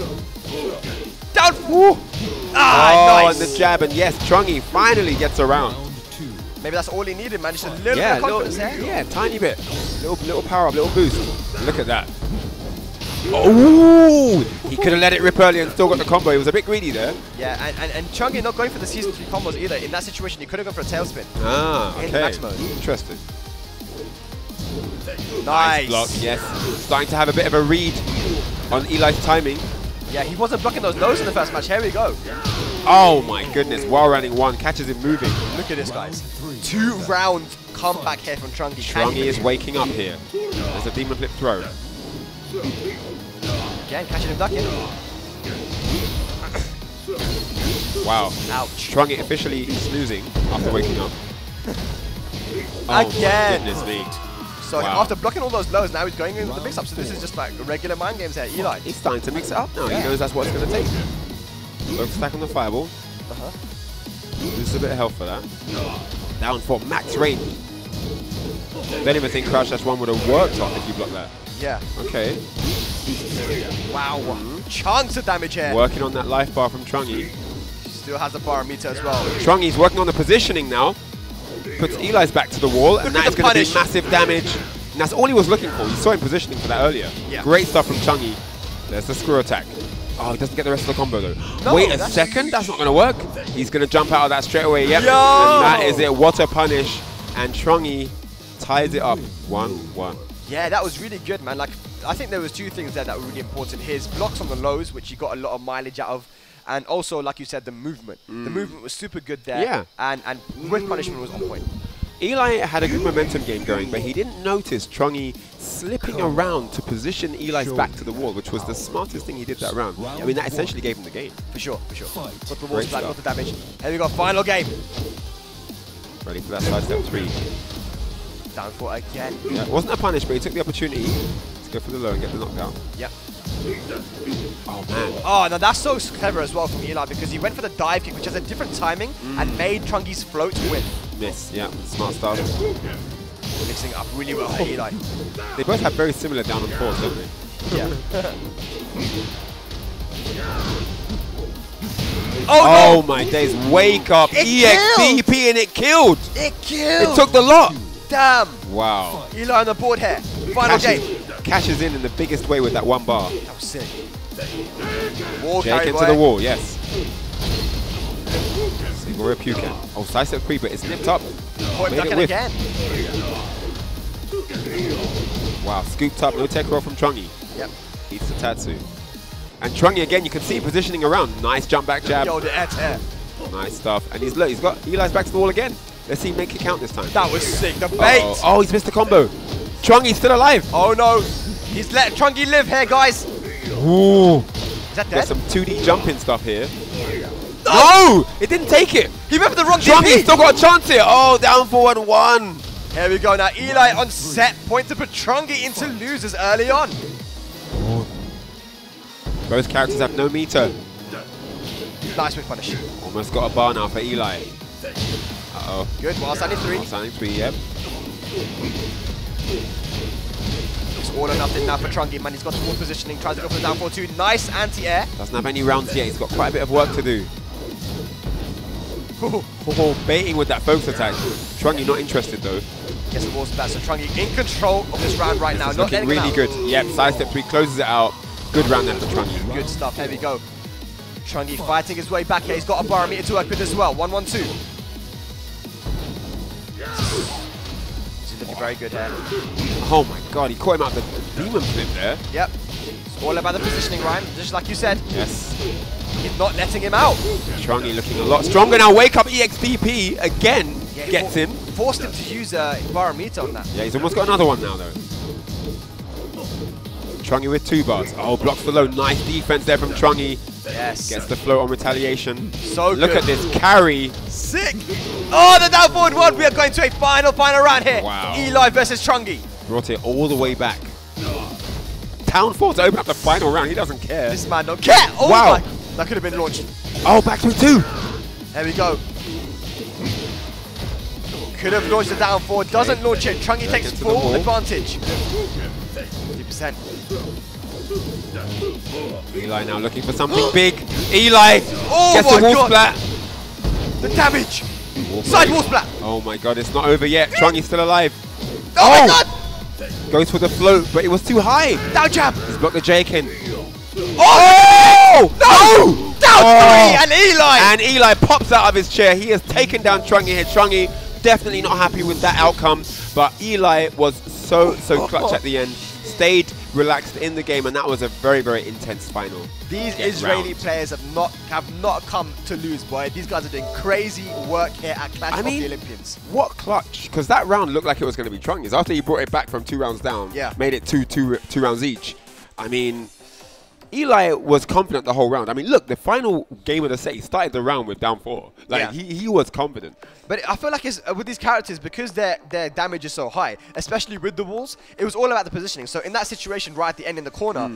Down. Woo. Nice. And the jab. And yes, Trungy finally gets around. Maybe that's all he needed, man. Just a little bit of confidence there. Yeah, tiny bit. Little power up, little boost. Look at that. Oh! Oh, he could have let it rip early and still got the combo. He was a bit greedy there. Yeah, and Trungy not going for the Season 3 combos either. In that situation, he could have gone for a tailspin. Ah, okay. In max mode. Interesting. Nice. Block, yes. Starting to have a bit of a read on Eli's timing. Yeah, he wasn't blocking those lows in the first match. Here we go. Oh my goodness, while running one, catches him moving. Look at this, guys. 2-round comeback here from Trungy. Trungy is waking up here. There's a demon flip throw. Again, catching him ducking. Wow. Ouch. Trungy officially snoozing after waking up. Oh Again. my goodness me. So after blocking all those lows, now he's going into the mix-up. So this is just like regular mind games here. Eli. He's starting to mix it up now. He knows that's what it's going to take. Low stack on the fireball. Loses a bit of health for that. Down for max range. Don't even think Crouch Dash 1 would have worked on if you block that. Yeah. Okay. Wow. Chunks of damage here. Working on that life bar from Trungy. Still has the barometer as well. Trungy's working on the positioning now. Puts Eli's back to the wall, and that is going to be massive damage. And that's all he was looking for. You saw him positioning for that earlier. Yeah. Great stuff from Trungy. There's the screw attack. Oh, he doesn't get the rest of the combo though. No, wait a second, that's not going to work. He's going to jump out of that straight away. Yep. And that is it. What a punish. And Trungy ties it up 1-1. Yeah, that was really good, man. Like, I think there was two things there that were really important. His blocks on the lows, which he got a lot of mileage out of. And also, like you said, the movement. The movement was super good there. Yeah. And with punishment was on point. Eli had a good momentum game going, but he didn't notice Trungy slipping around to position Eli's back to the wall, which was the smartest thing he did that round. I mean, that essentially gave him the game. For sure, for sure. Got the wall splat, got the damage. Here we go, final game. Ready for that side step 3. Down for again. Yeah, it wasn't a punish, but he took the opportunity to go for the low and get the knockdown. Yep. Oh man. Oh, now that's so clever as well from Eli, because he went for the dive kick, which has a different timing, and made Trungy's float win. Miss, yeah, smart start. Mixing up really well for Eli. They both have very similar down and forwards, don't they? Yeah. Oh my days, wake up, EXDP, and it killed! It killed! It took the lot! Damn! Wow. Eli on the board here. Final game. Cashes in the biggest way with that one bar. That was sick. Wall Jake into the wall, yes. Single rip you can. Oh, side step 3, but it's nipped up. Point ducking again. Wow, scooped up, no tech roll from Trungy. Yep. Eats the Tatsu. And Trungy again, you can see positioning around. Nice jump back jab. Yo, the air. Nice stuff. And he's got Eli's back to the wall again. Let's see him make it count this time. That was sick. The bait. Oh, he's missed the combo. Trungy's still alive. Oh no. He's let Trungy live here, guys. Ooh. Is that dead? There's some 2D jumping stuff here. No! It didn't take it. He went for the wrong Trungy still got a chance here. Oh, down for 1-1. Here we go now. Eli on set. Point to put Trungy into losers early on. Both characters have no meter. Nice win punish. Almost got a bar now for Eli. Uh-oh. Good. While standing 3. While standing 3, yep. It's all or nothing now for Trungy, man. He's got the wall positioning. Tries to go for the down 4-2. Nice anti-air. Doesn't have any rounds yet. He's got quite a bit of work to do. Baiting with that focus attack. Trungy not interested though. Gets the wall splat. So Trungy in control of this round right now. Not looking really good. Yep, side step 3 closes it out. Good round there for Trungy. Good stuff. Here we go. Trungy fighting his way back here. He's got a barometer to work with as well. 1-1-2. He's looking very good here. Oh my god, he caught him out the demon flip there. Yep. It's all about the positioning, Ryan. Just like you said. Yes. He's not letting him out. Trungy looking a lot stronger now. Wake up EXDP again. Yeah, gets him. Forced him to use a barometer on that. Yeah, he's almost got another one now though. Trungy with 2 bars. Oh, blocks the low. Nice defense there from Trungy. Yes. Gets the float on retaliation. So look good. at this carry. Sick. Oh, the down forward 1. We are going to a final round here. Wow. Eli versus Trungy. Brought it all the way back. Down 4 to open up the final round. He doesn't care. This man don't care. Oh wow. My. That could have been launched. Oh, back to 2. There we go. Could have launched the down 4. Doesn't launch it. Trungy takes full advantage. 50%. Eli now looking for something big. Eli gets the wall splat. The damage. Side wall splat. Oh my god, it's not over yet. Trungy's still alive. Oh my god. Goes for the float, but it was too high. Down jab. He's blocked the Jake in. Oh! No! Down 3 and Eli! And Eli pops out of his chair. He has taken down Trungy here. Trungy definitely not happy with that outcome, but Eli was so clutch at the end. Stayed relaxed in the game, and that was a very intense final. These Israeli players have not come to lose, boy. These guys are doing crazy work here at Clash of the Olympians. What clutch? Because that round looked like it was going to be Trungy's. After he brought it back from 2 rounds down, made it two rounds each. I mean, Eli was confident the whole round. I mean, look, the final game of the set, he started the round with down 4. Like, he was confident. But I feel like it's, with these characters, because their damage is so high, especially with the walls, it was all about the positioning. So in that situation right at the end in the corner,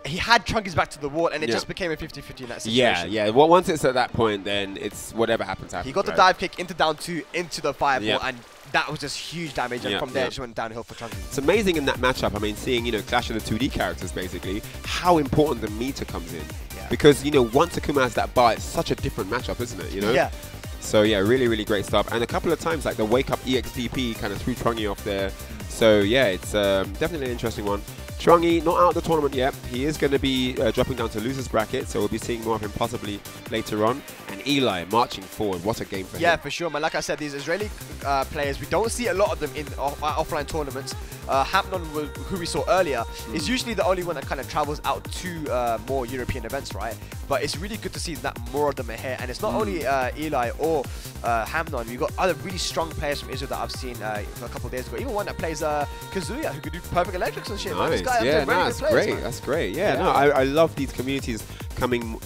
he had Trunky's back to the wall, and it just became a 50-50 in that situation. Yeah. Well, once it's at that point, then it's whatever happens. He got the dive kick into down 2, into the fireball, and that was just huge damage, and from there it just went downhill for Trungy. It's amazing in that matchup, I mean, seeing, Clash of the 2D characters, basically, how important the meter comes in. Because, once Akuma has that bar, it's such a different matchup, isn't it, Yeah. So, yeah, really great stuff. And a couple of times, like, the wake-up EXTP kind of threw Trungy off there. So, yeah, it's definitely an interesting one. Trungy, not out of the tournament yet. He is going to be dropping down to loser's bracket, so we'll be seeing more of him possibly later on. And Eli marching forward. What a game for him. Yeah, for sure, man. Like I said, these Israeli players, we don't see a lot of them in offline tournaments. Hampnon, who we saw earlier, is usually the only one that kind of travels out to more European events, right? But it's really good to see that more of them are here. And it's not only Eli or Hampnon. We've got other really strong players from Israel that I've seen a couple of days ago. Even one that plays Kazuya, who could do perfect electrics and shit. Nice. That's great. That's great. Yeah, no, I love these communities coming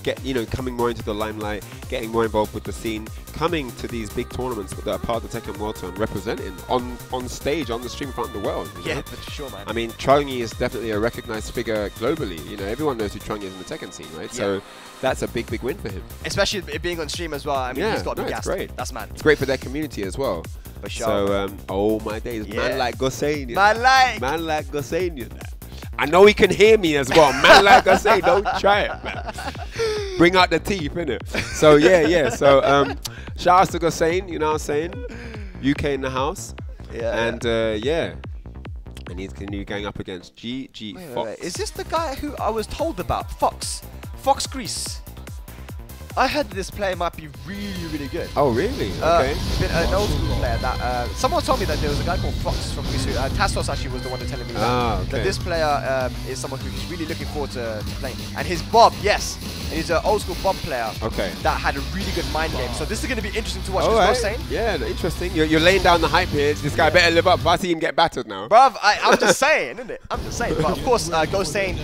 more into the limelight, getting more involved with the scene, coming to these big tournaments that are part of the Tekken World Tour and representing on stage, on the stream front of the world. Yeah, for sure, man. I mean, Trungy is definitely a recognized figure globally. Everyone knows who Trungy is in the Tekken scene, right? So that's a big win for him. Especially it being on stream as well. I mean, he's got to be gassed. Great. That's mad. It's great for their community as well. For sure. So, oh my days, man like Gosain. Man like Gosain. I know he can hear me as well. Man like Gosain, don't try it, man. Bring out the teeth, innit? So, yeah. So, shout out to Gosain, you know what I'm saying? UK in the house. Yeah. And, and he's going to be going up against GG Fox. Wait. Is this the guy who I was told about? Fox Grease. I heard this player might be really good. Oh, really? Okay. Been an old school player that someone told me that there was a guy called Fox from Greece. Tassos actually was the one that telling me that this player is someone who's really looking forward to playing. And his Bob, and he's an old school Bob player. That had a really good mind game. So this is going to be interesting to watch. Right. Yeah, interesting. You're laying down the hype here. This guy better live up. I see him get battered now. Bruv, I'm just saying, isn't it? I'm just saying. But of course, Gosain,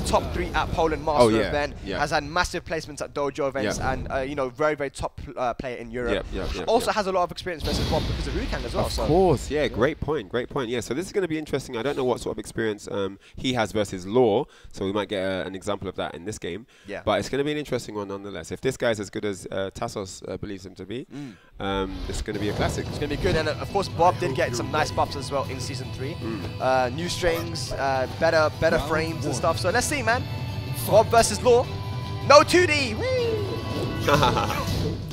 top 3 at Poland Master event, has had massive placements at Dojo events, and very top player in Europe. Also has a lot of experience versus Bob because of Rukang as well. Of course, yeah, great point. Yeah, so this is going to be interesting. I don't know what sort of experience he has versus Law, so we might get an example of that in this game. But it's going to be an interesting one nonetheless. If this guy's as good as Tassos believes him to be, it's going to be a classic. It's going to be good, and of course Bob did get some nice buffs as well in Season 3. New strings, better frames and stuff. So let's see, man. Bob versus Law. No 2D. Whee!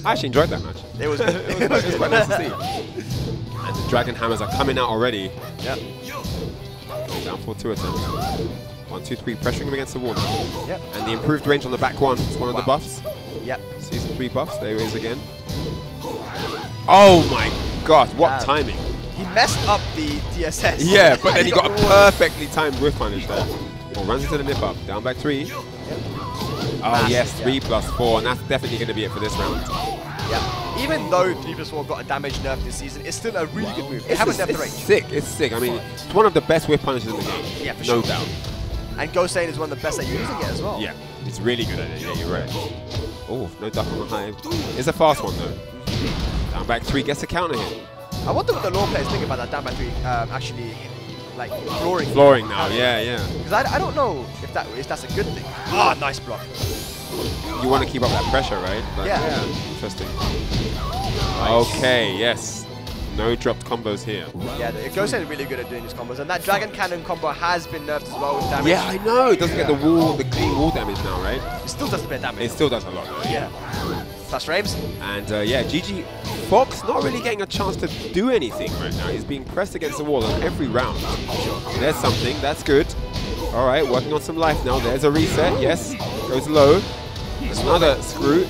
I actually enjoyed that match. It was good. It was quite nice to see. And the Dragon Hammers are coming out already. Yep. Down for 2 attempts. 1, 2, 3, pressuring him against the wall. Yep. And the improved range on the back one is one of the buffs. Yep. Season 3 buffs. There he is again. Oh my god, what timing. He messed up the DSS. Yeah, but then he got a perfectly timed whiff punish there. Well, runs into the nip up. Down back 3. Yep. Oh yes, 3+4, and that's definitely going to be it for this round. Yeah, even though 3+4 got a damage nerf this season, it's still a really good move. They haven't nerfed the range. It's sick. I mean, it's one of the best whiff punishes in the game. Yeah, for sure. No doubt. And Gosain is one of the best at using it as well. Yeah, it's really good at it. Yeah, you're right. Oh, no duck on the high. It's a fast one though. Down back 3 gets a counter hit. I wonder what the Law players think about that down back 3 actually like flooring. Flooring now, yeah. Because I don't know if that's a good thing. Ah, nice block. You want to keep up that pressure, right? But yeah. Interesting. Nice. Okay, yes. No dropped combos here. Yeah, Gosain is really good at doing these combos, and that Dragon Cannon combo has been nerfed as well with damage. Yeah, I know. It doesn't get the clean wall damage now, right? It still does a bit of damage. It still does a lot. Though. Yeah. Plus frames. And yeah, GG Fox not really getting a chance to do anything right now. He's being pressed against the wall on every round. There's something. That's good. All right, working on some life now. There's a reset. Yes, goes low. There's another screw.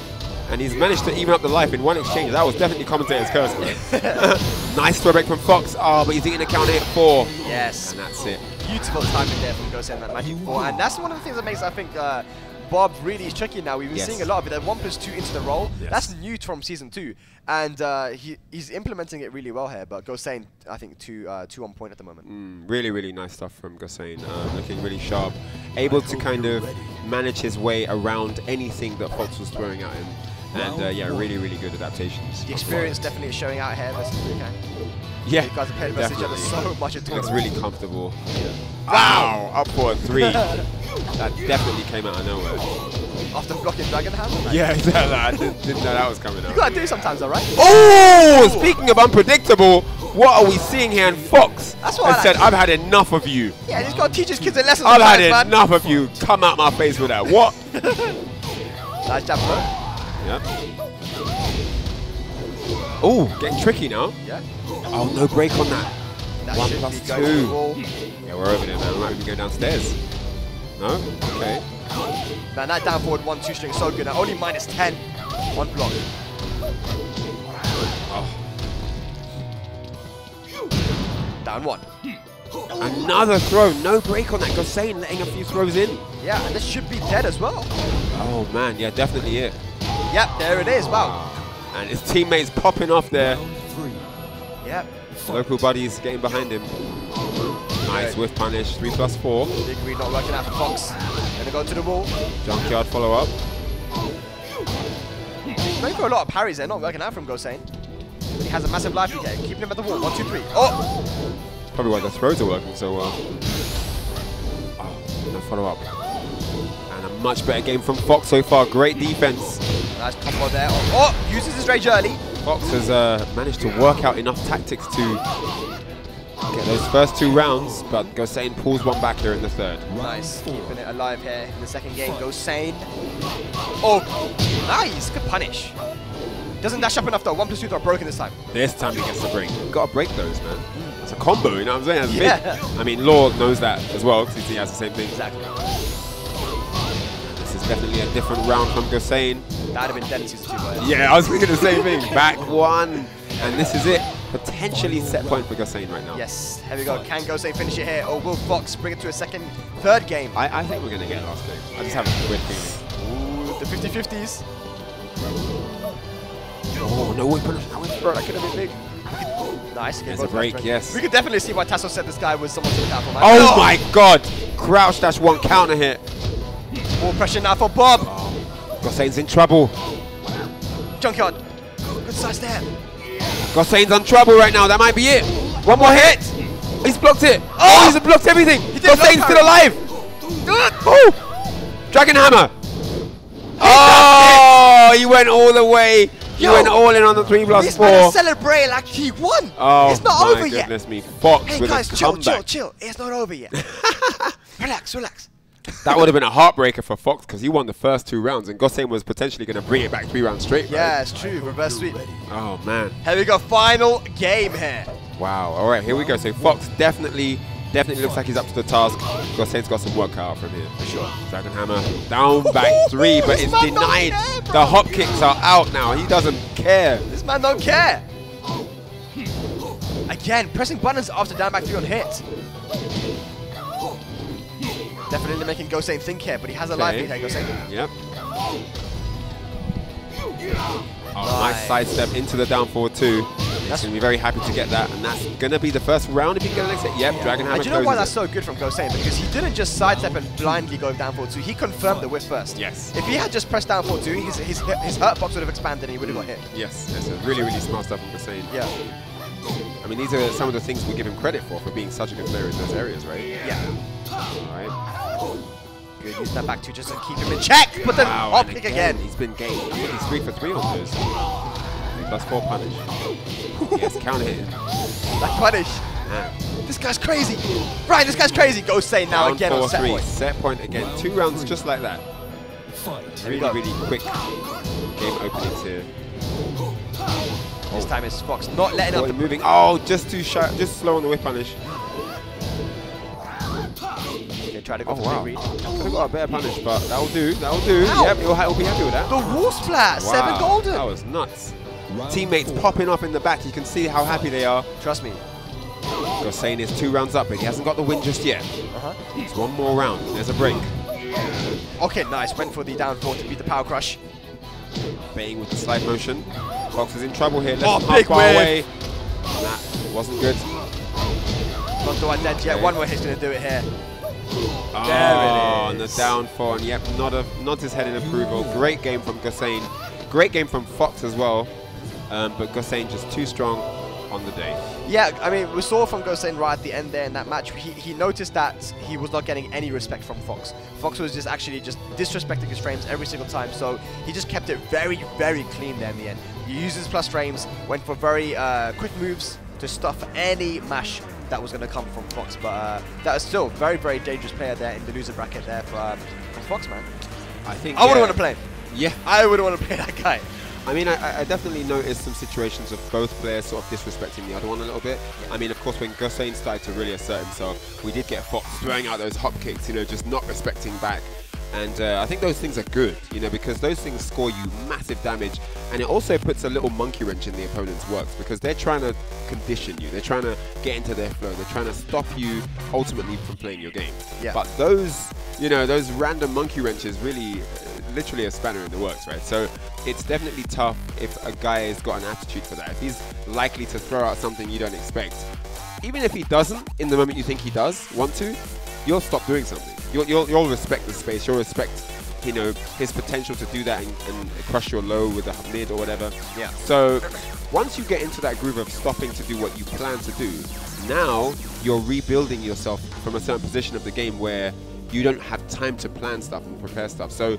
And he's managed to even up the life in one exchange. That was definitely commentator's curse. Nice throwback from Fox. Oh, but he's eating a counter hit 4. Yes. And that's it. Beautiful timing there from Gosain, that magic 4. And that's one of the things that makes, I think, Bob really is tricky now. We've been seeing a lot of it. That 1+2 into the roll. Yes. That's new from Season 2. And he's implementing it really well here. But Gosain, I think, two on point at the moment. Really, really nice stuff from Gosain. Looking really sharp. Able to kind of manage his way around anything that Fox was throwing at him. And yeah, really, really good adaptations. The experience definitely is showing out here versus Luka. Yeah, you guys have played versus each other so much at Looks really comfortable. Yeah. Wow, up for a 3. That definitely came out of nowhere. After blocking Dragon Hammer? Yeah, exactly. I didn't know that was coming out. You gotta do sometimes, alright? Oh! Speaking of unpredictable, what are we seeing here in Fox? That's what I said, I've had enough of you. Yeah, he's gotta teach his kids a lesson. I've had enough of you. Come out my face with that. What? Nice jab, bro. Yep. Oh, getting tricky now. Yeah. Oh, no break on that. 1+2. Yeah, we're over there, man. We might even go downstairs. No? Okay. Man, that down forward 1-2 string is so good. Now only -10. 1 block. Oh. Down 1. Another throw. No break on that. Gosain letting a few throws in. Yeah, and this should be dead as well. Oh, man. Yeah, definitely it. Yep, there it is. Wow. And his teammates popping off there. Yep. Local buddies getting behind him. Nice whiff punish. 3+4. Big read not working out for Fox. Gonna go to the wall. Junkyard follow up. Going for a lot of parries there, not working out from Gosain. He has a massive life here, keeping him at the wall. 1, 2, 3. Oh! Probably why the throws are working so well. Oh, no follow up. And a much better game from Fox so far. Great defense. Nice combo there. Oh, uses his rage early. Fox has managed to work out enough tactics to get those first 2 rounds, but Gosain pulls one back here in the 3rd. Nice, keeping it alive here in the 2nd game. Gosain. Oh, nice, good punish. Doesn't dash up enough though. 1+2 throw broken this time. This time he gets the break. You've got to break those, man. It's a combo, you know what I'm saying? That's big. I mean, Law knows that as well, because he has the same thing. Exactly. This is definitely a different round from Gosain. That would have been dead in Season 2, but yeah, I was thinking the same thing. Back 1. And this is it. Potentially set point for Gosain right now. Yes, here we go. Can Gosain finish it here, or will Fox bring it to a 3rd game? I think we're going to get last game. I just have a weird feeling. Ooh, the 50-50s. Oh, no whip punish. Bro, that could have been big. Nice. There's a break, yes. We could definitely see why Tasso said this guy was someone to look out for. Oh my god! Crouch dash 1 counter hit. More pressure now for Bob. Oh, Gosain's in trouble. Junkyard. Good size there. Gosain's in trouble right now. That might be it. 1 more hit. He's blocked it. Oh, he's blocked everything. Gosain's still alive. Oh! Dragon Hammer. Oh, he went all the way. He went all in on the 3+4. This man celebrate like he won. Oh, it's not over yet. Goodness me. Fox hey with guys, a chill. It's not over yet. Relax. That would have been a heartbreaker for Fox because he won the first 2 rounds and Gosain was potentially going to bring it back 3 rounds straight. Yeah, right? it's true. Reverse sweep. Oh, man. Here we go. Final game here. Wow. All right, here we go. So Fox definitely looks like he's up to the task. Gosain's got some work cut out from here. For sure. Dragon Hammer down back 3, but it's denied. The hop kicks are out now. He doesn't care. This man don't care. Again, pressing buttons after down back 3 on hit. Definitely making Gosain think here, but he has a life lead here, Gosain. Yep. Oh, nice sidestep into the down forward 2. He's going to be very happy to get that, and that's going to be the first round if he can get the next hit. Yep, Dragon Hammer. And do you know why that's so good from Gosain? Because he didn't just sidestep and blindly go down forward 2. He confirmed the whiff first. Yes. If he had just pressed down forward 2, his hurt box would have expanded and he would have got hit. Yes, that's really, really smart stuff from Gosain. Yeah. I mean, these are some of the things we give him credit for being such a good player in those areas, right? Yeah. All right. Good, use that back 2 just to keep him in check. But then hop kick again. He's been game. I think he's 3 for 3 on those. +4 punish. Yes, counter hit. That punish. This guy's crazy. Right, this guy's crazy. Gosain now again on set point. Set point again. 2 rounds just like that. Really quick game openings here. This time it's Fox not letting up the moving. Oh, just too shy, just slow on the whip punish. Okay, try to go for wow. the read. Could have got a better punish, but that'll do. That'll do. Ow. Yep, he'll be happy with that. The wall splat, Wow, 7 golden. That was nuts. Teammates popping off in the back. You can see how happy they are. Trust me. Gosain is 2 rounds up, but he hasn't got the win just yet. It's 1 more round. There's a break. Okay, nice. Went for the down 4 to beat the power crush. Baiting with the slide motion. Fox is in trouble here. Oh, Left big bar wave. away. That wasn't good. Not quite dead yet. Okay. 1 more hit's going to do it here. Oh, There it on the is. down 4. And yep, nods his head in approval. Great game from Gosain. Great game from Fox as well. But Gosain just too strong on the day. Yeah, I mean, we saw from Gosain right at the end there in that match, he noticed that he was not getting any respect from Fox. Fox was just actually just disrespecting his frames every single time, so he just kept it very, very clean there in the end. He used his plus frames, went for very quick moves to stuff any mash that was going to come from Fox, but that was still very, very dangerous player there in the loser bracket there from Fox, man. I think I wouldn't want to play him. Yeah. I wouldn't want to play that guy. I mean, I definitely noticed some situations of both players sort of disrespecting the other one a little bit. I mean, of course, when Gosain started to really assert himself, we did get Fox throwing out those hop kicks, you know, just not respecting back. And I think those things are good, you know, because those things score you massive damage. And it also puts a little monkey wrench in the opponent's works because they're trying to condition you. They're trying to get into their flow. They're trying to stop you ultimately from playing your game. Yeah. But those, you know, those random monkey wrenches really literally a spanner in the works, right? So it's definitely tough if a guy has got an aptitude for that. If he's likely to throw out something you don't expect, even if he doesn't, in the moment you think he does want to, you'll stop doing something. You'll respect the space. You'll respect, you know, his potential to do that and crush your low with a mid or whatever. Yeah. So once you get into that groove of stopping to do what you plan to do, now you're rebuilding yourself from a certain position of the game where you don't have time to plan stuff and prepare stuff. So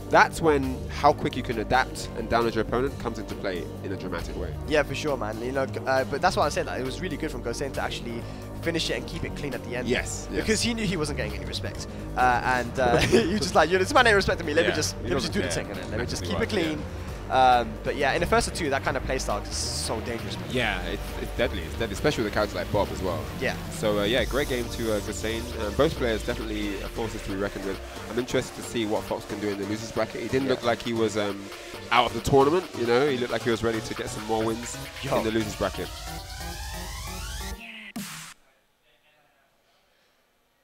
that's when how quick you can adapt and damage your opponent comes into play in a dramatic way. Yeah, for sure, man. You know, but that's why I said that it was really good from Gosain to actually finish it and keep it clean at the end. Yes. Because he knew he wasn't getting any respect, and he was just like, this man ain't respecting me. Let me just do the Tekken. Let me just keep it clean. But yeah, in the first of 2, that kind of playstyle is so dangerous, man. Yeah, it's deadly. It's deadly, especially with a character like Bob as well. Yeah. So yeah, great game to Gosain. Both players definitely forces to be reckoned with. I'm interested to see what Fox can do in the losers bracket. He didn't look like he was out of the tournament. You know, he looked like he was ready to get some more wins in the losers bracket.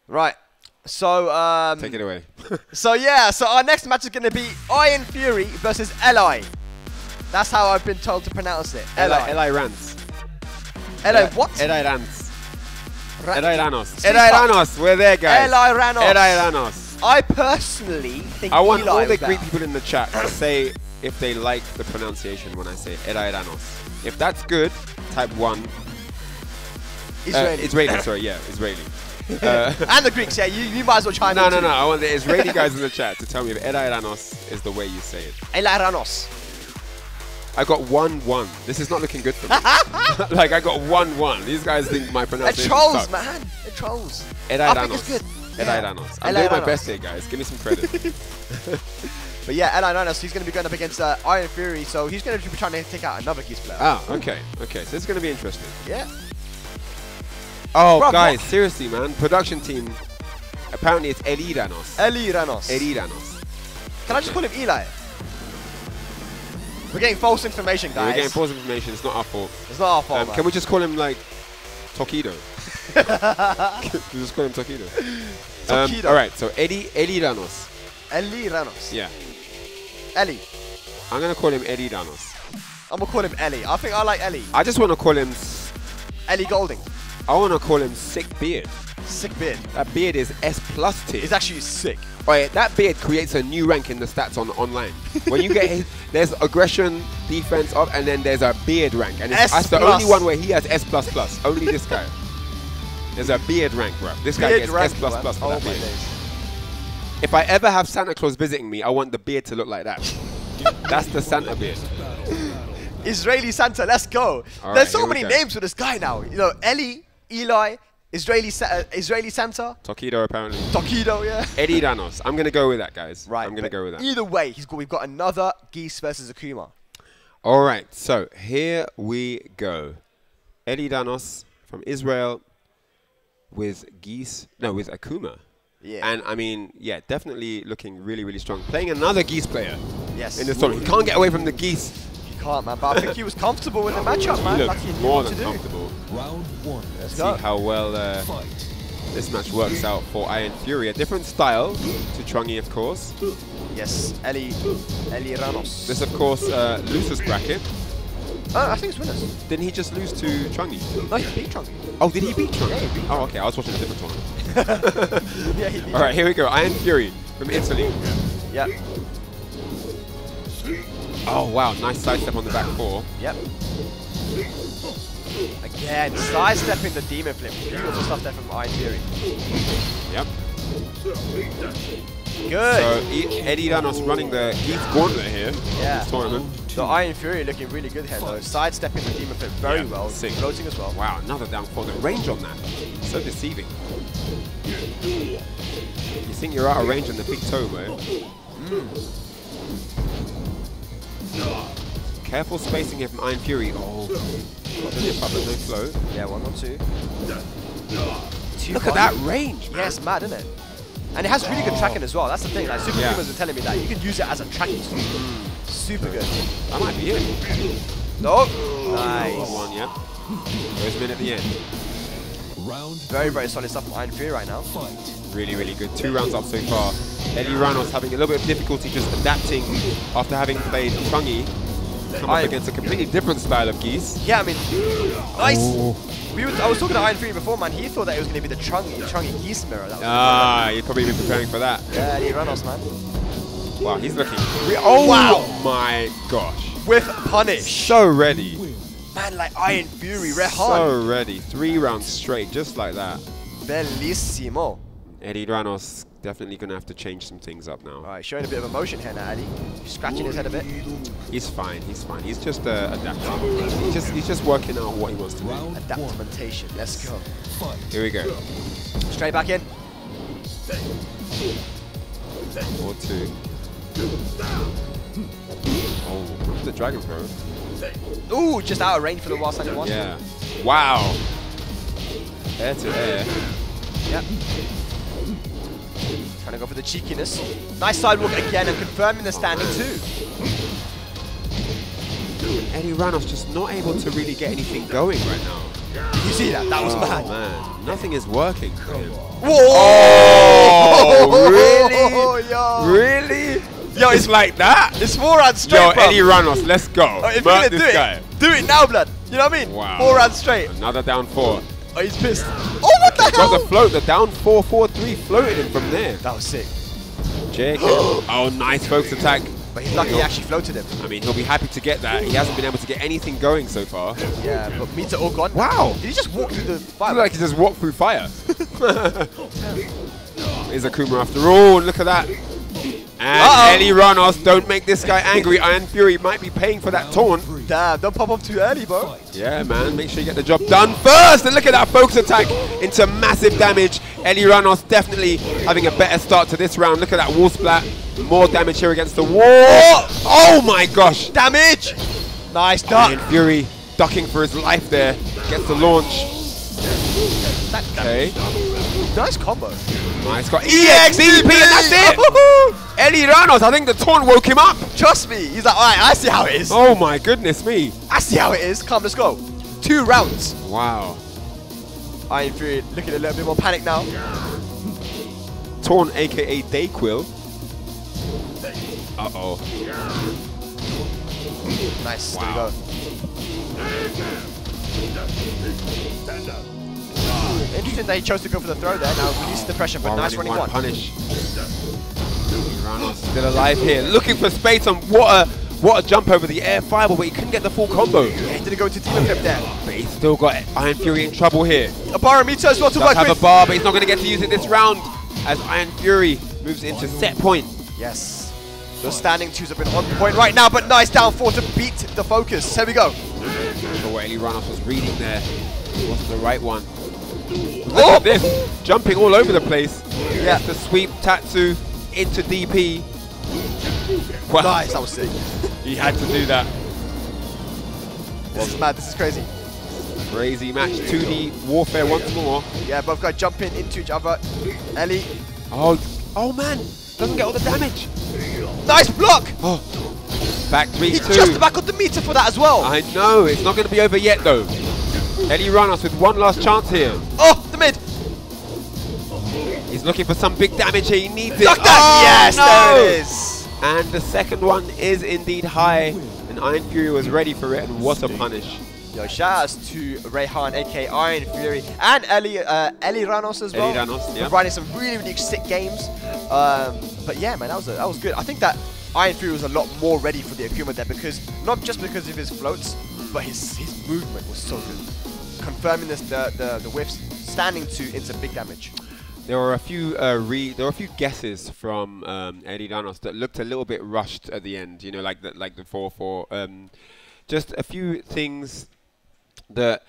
Right. So Take it away. so our next match is going to be IronFury versus Eli. That's how I've been told to pronounce it. Eli Rans. Eli what? Eli Rans. Ra Eli Ranos. Eli Ranos. We're there, guys. Eli Ranos. Eli Ranos. I personally think I want Eli all the was Greek better. people in the chat to say if they like the pronunciation when I say Eli Ranos. If that's good, type 1. Israeli. Israeli, sorry, yeah, Israeli. And the Greeks, yeah, you might as well chime in. No, I want the Israeli guys in the chat to tell me if Eddy Ranos is the way you say it. Eli Ranos. I got 1-1. This is not looking good for me. Like, I got 1-1. These guys think my They're pronunciation trolls, sucks. man. They're trolls. Eddy I Ranos. think it's good. Eddy Yeah. Ranos. I'm Eli doing my Ranos. best here, guys. Give me some credit. But yeah, Eli Ranos, he's going to be going up against IronFury, so he's going to be trying to take out another Geese player. Ah, okay. Okay, so this is going to be interesting. Yeah. Oh, Bruh, guys, what? seriously, man. Production team. Apparently, it's Eddy Ranos. Eli Ranos. Eddy Ranos. Can I just call him Eli? We're getting false information, Yeah, guys. we're getting false information. It's not our fault. It's not our fault, man. Can we just call him, like, Tokido? We just call him Tokido. Tokido. All right, so Eddy Ranos. Eli Ranos. Yeah. Eli. I'm going to call him Eddy Ranos. I'm going to call him Eli. I think I like Eli. I just want to call him... Eli Golding. I want to call him Sick Beard. Sick beard. That beard is S+ tier. It's actually sick. Right, that beard creates a new rank in the stats on online. When you get his, there's aggression, defense, up, and then there's a beard rank, and it's, that's the only one where he has S++. Only this guy. There's a beard rank, bro. This guy gets S++ for that beard. If I ever have Santa Claus visiting me, I want the beard to look like that. That's the Santa beard. Israeli Santa, let's go. All There's right, so many names for this guy now. You know, Eli, Israeli Santa. Tokido, apparently. Tokido, yeah. Eddy Ranos. I'm going to go with that, guys. Right. I'm going to go with that. Either way, we've got another Geese versus Akuma. All right, so here we go. Eddy Ranos from Israel with Geese. No, with Akuma. Yeah. And I mean, yeah, definitely looking really, really strong. Playing another Geese player. Yes. In this tournament. He can't get away from the Geese. He can't, man. But I think he was comfortable in the matchup, man. He Like he looked knew more what than to do. comfortable. Round 1. Let's see how well this match works out for IronFury. A different style to Trungy, of course. Yes, Eddy Ranos. This, of course, losers bracket. I think it's winners. Didn't he just lose to Trungy? No, he beat Trungy. Oh, did he beat Trungy? Yeah, he beat Oh, okay. I was watching a different tournament. Yeah, he beat All right, here we go. IronFury from Italy. Yep. Oh, wow. Nice sidestep on the back four. Yep. Again, sidestepping the demon flip. Beautiful stuff there from IronFury. Yep. Good. So Eddy Ranos running the Geese gauntlet here in Yeah. this tournament. The IronFury looking really good here though. Sidestepping the demon flip very well. Sick. Floating as well. Wow, another down four. The range on that, so deceiving. You think you're out of range on the big toe, bro. Careful spacing here from IronFury. Oh, got the up, but no flow. Yeah, 1-1-2. Look at that range, man. Yeah, it's mad, isn't it? And it has really good tracking as well. That's the thing. Like super gamers are telling me that you can use it as a tracking tool. Super good. That might be it. No. Got Nice. one, yeah. Goes in at the end. Round Very, very solid stuff from IronFury right now. Really, really good. 2 rounds up so far. Eddy Ranos having a little bit of difficulty just adapting after having played Trungy. Come up against a completely different style of Geese. Yeah, I mean, nice. Oh. I was talking to IronFury before, man. He thought that it was going to be the Trungy Geese mirror. That was Ah, you'd probably been preparing for that. yeah, Eddy Ranos, man. Wow, he's looking. Oh Wow. my gosh. With punish. So ready. Man, like IronFury, red hot. So ready. 3 rounds straight, just like that. Bellissimo. Eddy Ranos definitely going to have to change some things up now. Alright, showing a bit of emotion here now, Eddy. Scratching his head a bit. He's fine, he's fine. He's just adapting. He's just working out what he wants to do. Adaptamentation. Let's go. Here we go. Straight back in. 4-2. Oh, look at the Dragon Pro. Ooh, just out of range for the wild standing one. Yeah. Wow. Air to air. Yep. Trying to go for the cheekiness. Nice sidewalk again and confirming the standing two. Eddy Ranos just not able to really get anything going right now. You see that? That was bad. Man, nothing is working for him. Whoa! Oh, really? Yo. Really? Yo, It's like that? It's 4 rounds straight, Yo, bro. Eddy Ranos, let's go. Oh, if you're Mark gonna this guy. do it now, blood. You know what I mean? Wow. 4 rounds straight. Another down 4. Oh, he's pissed. Oh, what the hell? Got the float, the down 4-4-3 floated him from there. That was sick. JK. Oh, nice focus attack. But he's lucky he actually floated him. I mean, he'll be happy to get that. He hasn't been able to get anything going so far. Yeah, but meter all gone. Wow. Did he just walk through the fire? Looks like he just walked through fire. Here's Akuma after all. Look at that. And Eddy Ranos, don't make this guy angry. IronFury might be paying for that taunt. Damn, don't pop up too early, bro. Yeah, man, make sure you get the job done first. And look at that focus attack into massive damage. Eddy Ranos definitely having a better start to this round. Look at that wall splat. More damage here against the wall. Oh my gosh. Damage. Nice duck. IronFury ducking for his life there. Gets the launch. Okay. Nice combo. Nice. Got EXDP and that's it. Eddy Ranos, I think the taunt woke him up. Trust me. He's like, alright, I see how it is. Oh my goodness me. I see how it is. Come, let's go. 2 rounds. Wow. IronFury looking a little bit more panic now. Taunt, aka Dayquil. Uh-oh. Nice. Wow. There we go. Interesting that he chose to go for the throw there. Now releasing the pressure, but While nice running one. punish. Ranos still alive here, looking for space on what a jump over the air fireball, but he couldn't get the full combo. Yeah, he didn't go into demon flip there. But he's still got IronFury in trouble here. A barometer as well to Does work have with. a bar, but he's not going to get to use it this round as IronFury moves into set point. Yes. The standing twos have been on point right now, but nice down 4 to beat the focus. Here we go. So what Eddy Ranos was reading there wasn't the right one. Look at this, jumping all over the place. Yeah. The sweep Tatsu into DP. Wow. Nice, that was sick. He had to do that. This is mad, this is crazy. Crazy match, 2D warfare once more. Yeah, both guys jumping into each other. Ellie. Oh man, doesn't get all the damage. Nice block! Oh, back 3-2. He just about got the meter for that as well. I know, it's not going to be over yet though. Eddy Ranos with one last chance here. Oh, the mid. He's looking for some big damage here, he needs it. Duck that! Yes, no! there it is. And the second one is indeed high, and IronFury was ready for it, and what a punish. Yo, shoutouts to Rayhan, aka IronFury, and Ellie Ranos as well. Ellie Ranos, yeah. Providing some really sick games. But yeah, man, that was good. I think that IronFury was a lot more ready for the Akuma there because not just because of his floats, but his movement was so good, confirming this the whiffs, standing into big damage. There were a few guesses from Eddy Ranos that looked a little bit rushed at the end. You know, like the 4-4. Just a few things that,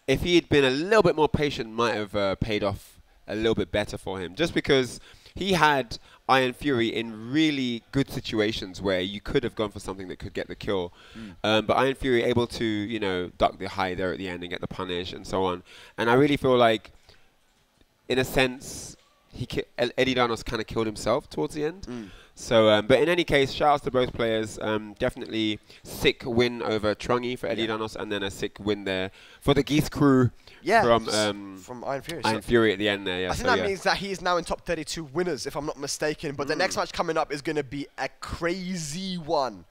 if he had been a little bit more patient, might have paid off a little bit better for him. Just because he had IronFury in really good situations where you could have gone for something that could get the kill. But IronFury able to, you know, duck the high there at the end and get the punish and so on. And I really feel like, in a sense, Eddy Ranos kind of killed himself towards the end. So, but in any case, shout-outs to both players. Definitely sick win over Trungy for Eddy Ranos, and then a sick win there for the Geese crew from IronFury. IronFury at the end there. Yeah, I think that means that he is now in top 32 winners, if I'm not mistaken. But the next match coming up is going to be a crazy one.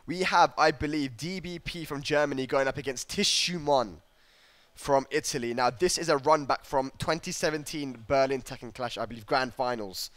We have, I believe, DBP from Germany going up against Tissuemon from Italy. Now, this is a run back from 2017 Berlin Tekken Clash, I believe, Grand Finals.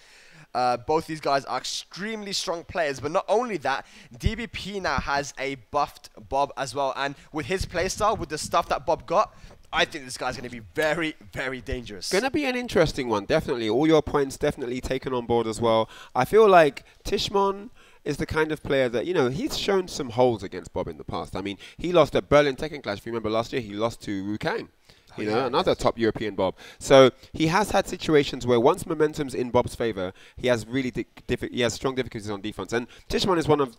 Both these guys are extremely strong players, but not only that, DBP now has a buffed Bob as well, and with his playstyle, with the stuff that Bob got, I think this guy's going to be very, very dangerous. Going to be an interesting one, definitely. All your points definitely taken on board as well. I feel like Tissuemon is the kind of player that, you know, he's shown some holes against Bob in the past. I mean, he lost at Berlin Tekken Clash. If you remember last year, he lost to Rukang. You know, another top European Bob. So he has had situations where once momentum's in Bob's favor, he has really strong difficulties on defense. And Tissuemon is one of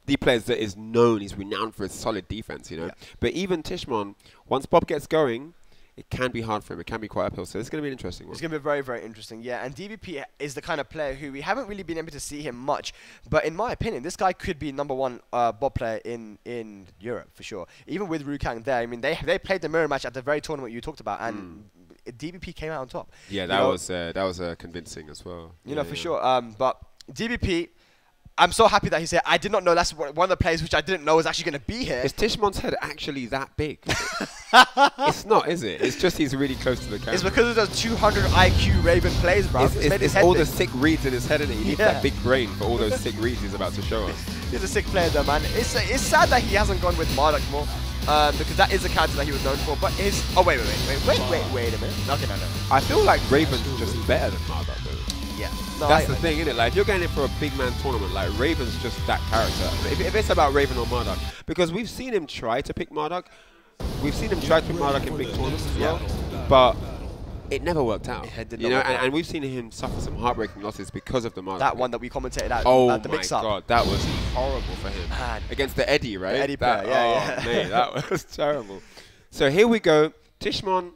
the players that is known, he's renowned for his solid defense, you know. But even Tissuemon, once Bob gets going, it can be hard for him. It can be quite uphill. So it's going to be an interesting one. It's going to be very, very interesting, yeah. And DBP is the kind of player who we haven't really been able to see him much. But in my opinion, this guy could be #1 Bob player in Europe, for sure. Even with Rukang there. I mean, they played the mirror match at the very tournament you talked about, and DBP came out on top. Yeah, that was convincing as well. You know, for sure. But DBP, I'm so happy that he's here. I did not know that's one of the players which I didn't know was actually going to be here. Is Tissuemon's head actually that big? It's not, is it? It's just he's really close to the camera. It's because of those 200 IQ Raven plays, bro. It's all the sick reads in his head, and he needs that big brain for all those sick reads he's about to show us. He's a sick player though, man. It's sad that he hasn't gone with Marduk more. Because that is a character that he was known for, but his... Oh, wait a minute. Okay, no. I feel like Raven's just better than Marduk, though. Yeah. No, that's the thing, isn't it? Like, if you're going in for a big man tournament, like, Raven's just that character. If it's about Raven or Marduk. Because we've seen him try to pick Marduk. We've seen him try to pick Marduk in big tournaments as well. But it never worked out. You know, and we've seen him suffer some heartbreaking losses because of the Marduk. That one that we commentated at the mix-up. Oh, my God. That was horrible for him. Man. Against the Eddy, right? The Eddy player, yeah. Mate, that was terrible. So here we go. Tissuemon,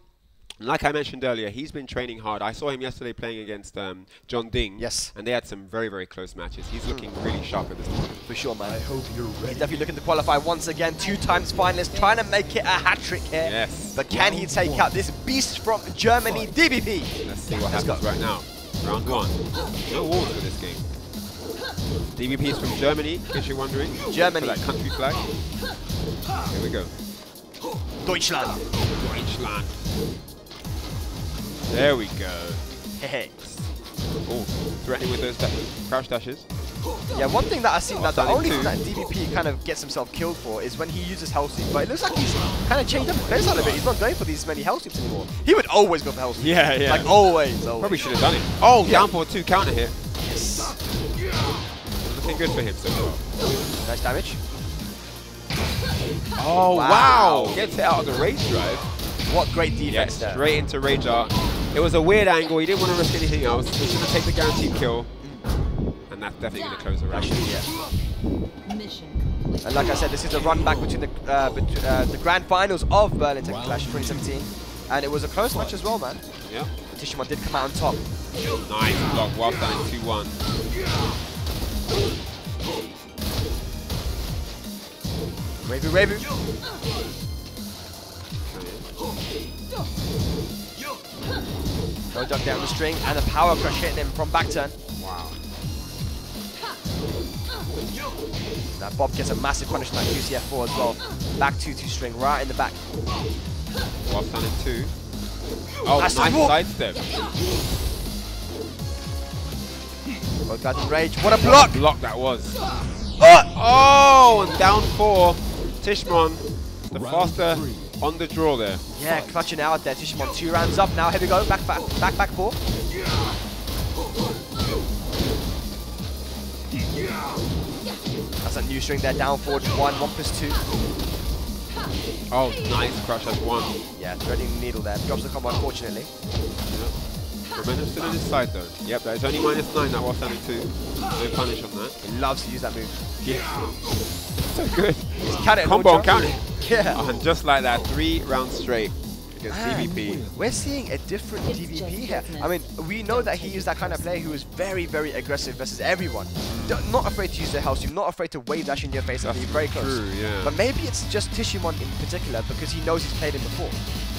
like I mentioned earlier, he's been training hard. I saw him yesterday playing against John Ding. Yes. And they had some very, very close matches. He's looking really sharp at this point. For sure, man. I hope you're ready. He's definitely looking to qualify once again. 2 times finalist, trying to make it a hat-trick here. Yes. But can he take out this beast from Germany, DBP? Let's see what happens right now. Round 1. No walls for this game. DBP is from Germany, in case you're wondering. Germany. For that country flag. Here we go. Deutschland. Deutschland. There we go. Hey. Oh, threatening with those crouch dashes. Yeah, one thing that I've seen that the only thing that DBP kind of gets himself killed for is when he uses hell sweep. But it looks like he's kind of changed up his playstyle a bit. He's not going for these many hell sweeps anymore. He would always go for hell sweep. Yeah. Like always. Probably should have done it. Oh, down for 2 counter hit. Yes. Looking good for him so far. Nice damage. Oh, wow. Gets it out of the rage drive. What great defense there. Straight into rage art. It was a weird angle. He didn't want to risk anything else. He was going to take the guaranteed kill. And that's definitely going to close the round. Yeah. And like I said, this is a run back between the grand finals of Berlin Tekken Clash 2017. And it was a close match as well, man. Yeah. Tissuemon did come out on top. Nice block while standing 2-1. Wavy. No duck down the string, and a power crush hitting him from back turn. Wow. Now Bob gets a massive punishment like UCF4 as well. Back 2-2 string right in the back. While standing 2. Oh, That's nice the sidestep. Both guys in rage. What a block! Block that was. Oh! Oh, and down 4. Tissuemon, the faster on the draw there. Yeah, clutching out there. Tissuemon 2 rounds up now. Here we go. Back 4. That's a new string there. Down forward 1 +2. Oh, nice crush as 1. Yeah, threading the needle there. Drops the combo unfortunately. Momentum still on his side though. Yep, that is only -9 that was standing 2. No punish on that. He loves to use that move. Yeah. So good. He's counted. Combo on counting. Yeah. Oh, and just like that, 3 rounds straight against DVP. We're seeing a different DVP here. I mean, we know that he is that kind of player who is very, very aggressive versus everyone. Not afraid to use the health, not afraid to wave dash in your face and be very close. True, yeah. But maybe it's just Tissuemon in particular because he knows he's played him before.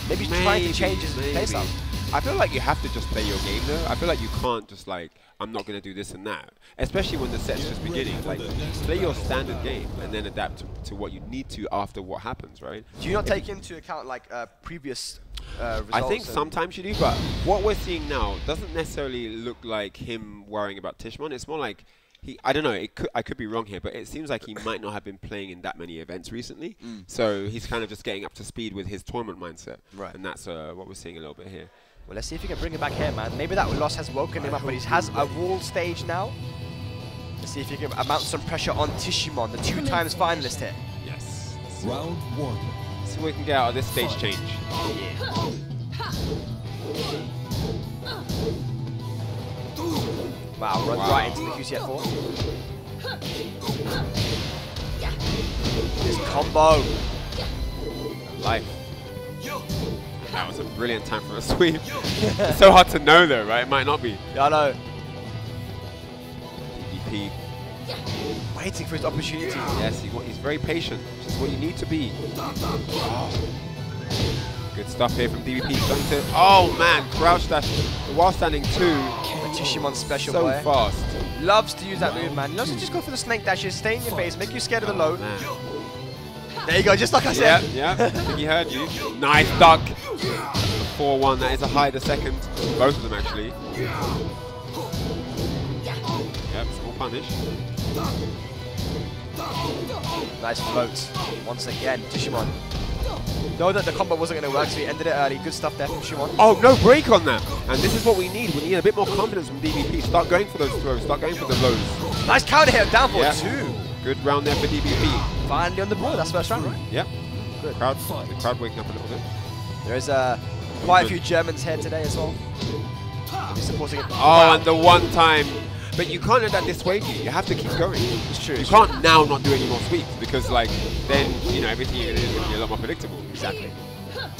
Maybe he's trying to change his playstyle. I feel like you have to just play your game though. I feel like you can't just like, I'm not going to do this and that. Especially when the set's just beginning. Like, play your standard game and then adapt to what you need to after what happens, right? Do you not take into account like previous results? I think sometimes you do, but what we're seeing now doesn't necessarily look like him worrying about Tissuemon. It's more like I don't know, I could be wrong here, but it seems like he might not have been playing in that many events recently. So he's kind of just getting up to speed with his tournament mindset. Right. And that's what we're seeing a little bit here. Well, let's see if he can bring it back here, man. Maybe that loss has woken him up, but he has a wall stage now. Let's see if he can mount some pressure on Tissuemon, the 2-times finalist here. Yes. Round 1. See what we can get out of this stage change. Yeah. Wow, runs right into the QCF4. This combo. Life. That was a brilliant time for a sweep. It's so hard to know though, right? It might not be. Yeah, I know. DVP. Waiting for his opportunity. Yes, he's very patient, which is what you need to be. Oh. Good stuff here from DVP. Oh man, crouch dash while standing 2. Tissuemon special so player. Fast. Loves to use that move, man. He loves to just go for the snake dashes, stay in your face, make you scared of the low. Man. There you go, just like I said. Yeah, I think he heard you. Nice duck. 4-1, that is a high the second. Both of them actually. Yep, small punish. Nice floats. Once again, Tissuemon. Know that the combo wasn't going to work, so he ended it early. Good stuff there from Tissuemon. Oh, no break on that. And this is what we need. We need a bit more confidence from DVP. Start going for those throws. Start going for the lows. Nice counter hit, down for 2. Good round there for DVP. Finally on the board. That's first round, right? Yep. Good. The crowd waking up a little bit. There's quite a few Germans here today as well. Supporting it. Oh, and the one time. But you can't let that dissuade you. You have to keep going. It's true. You can't now not do any more sweeps because, like, then everything you're gonna do is gonna be a lot more predictable. Exactly.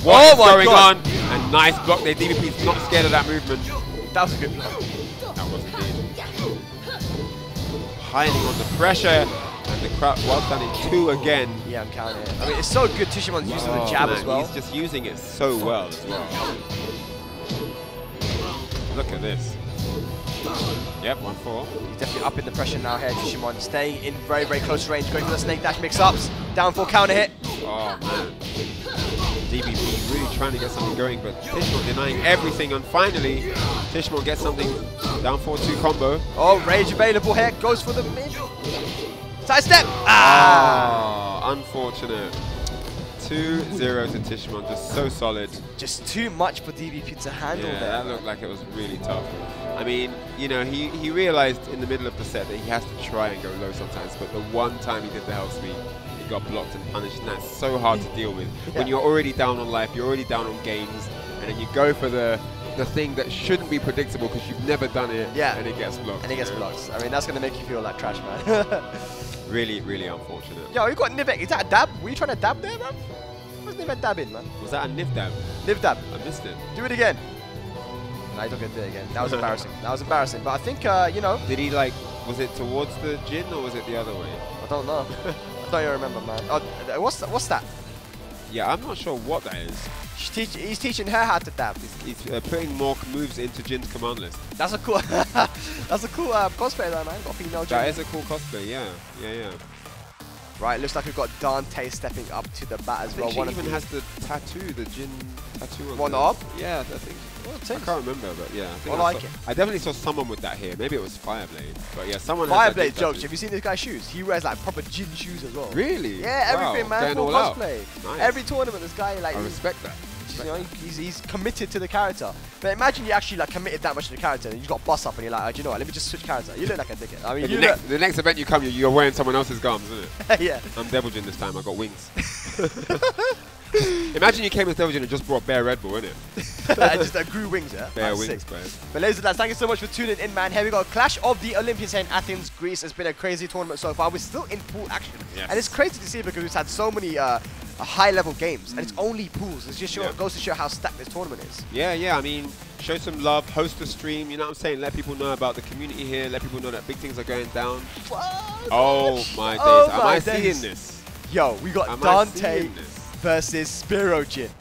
What's going on? And nice block there. DVP's not scared of that movement. That was a good block. That was indeed. Hiding on the pressure, and the crowd while standing 2 again. Yeah, I'm counting it. I mean, it's so good. Tissuemon's using the jab as well. He's just using it so well as well. Look at this. Yep, 1-4. He's definitely up in the pressure now here, Tissuemon. Staying in very, very close range, going for the snake dash mix-ups. Down for counter hit. Oh, man. DVP really trying to get something going, but Tissuemon denying everything, and finally, Tissuemon gets something. Down 4-2 combo. Oh, rage available here. Goes for the mid. Side step. Unfortunate. 2-0 to Tissuemon, just so solid. Just too much for DVP to handle there. That looked like it was really tough. I mean, he realized in the middle of the set that he has to try and go low sometimes, but the one time he did the hell sweep, he got blocked and punished, and that's so hard to deal with. When you're already down on life, you're already down on games, and then you go for the thing that shouldn't be predictable because you've never done it, and it gets blocked. And it gets blocked. I mean, that's going to make you feel like trash, man. Really, really unfortunate. Yo, you got Nivek. Is that a dab? Were you trying to dab there, man? What's Nivek dabbing, man? Was that a Niv dab? Niv dab. I missed it. Do it again. Nah, he's not going to do it again. That was embarrassing. That was embarrassing. But I think, you know. Did he like, was it towards the Jin or was it the other way? I don't know. I don't even remember, man. Oh, what's that? Yeah, I'm not sure what that is. He's teaching her how to dab. He's putting more moves into Jin's command list. That's a cool, that's a cool cosplay though, man. Got a female Jin. That is a cool cosplay, yeah. Right, looks like we've got Dante stepping up to the bat as well. I think she even has the tattoo, the Jin tattoo on one there. up? Yeah, I think. Well, I can't remember, but yeah. I like it. I definitely saw someone with that here. Maybe it was Fireblade, but yeah, someone. Fireblade jokes. Have you seen this guy's shoes? He wears like proper Jin shoes as well. Really? Yeah, everything, man. Full cosplay. Nice. Every tournament, this guy like. I respect that. You know, he's committed to the character. But imagine you actually like committed that much to the character and you got boss up and you're like, oh, do you know what, let me just switch character. You look like a dickhead. I mean, the next event you come, you're wearing someone else's garms, isn't it? Yeah. I'm Devil Jin this time, I got wings. Imagine you came as Devil Jin and just brought bare Red Bull, innit? Just grew wings, yeah? Bare wings, man. But ladies and gentlemen, thank you so much for tuning in, man. Here we go. Clash of the Olympians here in Athens, Greece. It's been a crazy tournament so far. We're still in pool action. Yes. And it's crazy to see because we've had so many high-level games, and it's only pools. It just goes to show how stacked this tournament is. Yeah, I mean, show some love, host a stream, you know what I'm saying? Let people know about the community here, let people know that big things are going down. What? Oh my days, am I seeing this? Yo, we got Dante versus Spero Jin.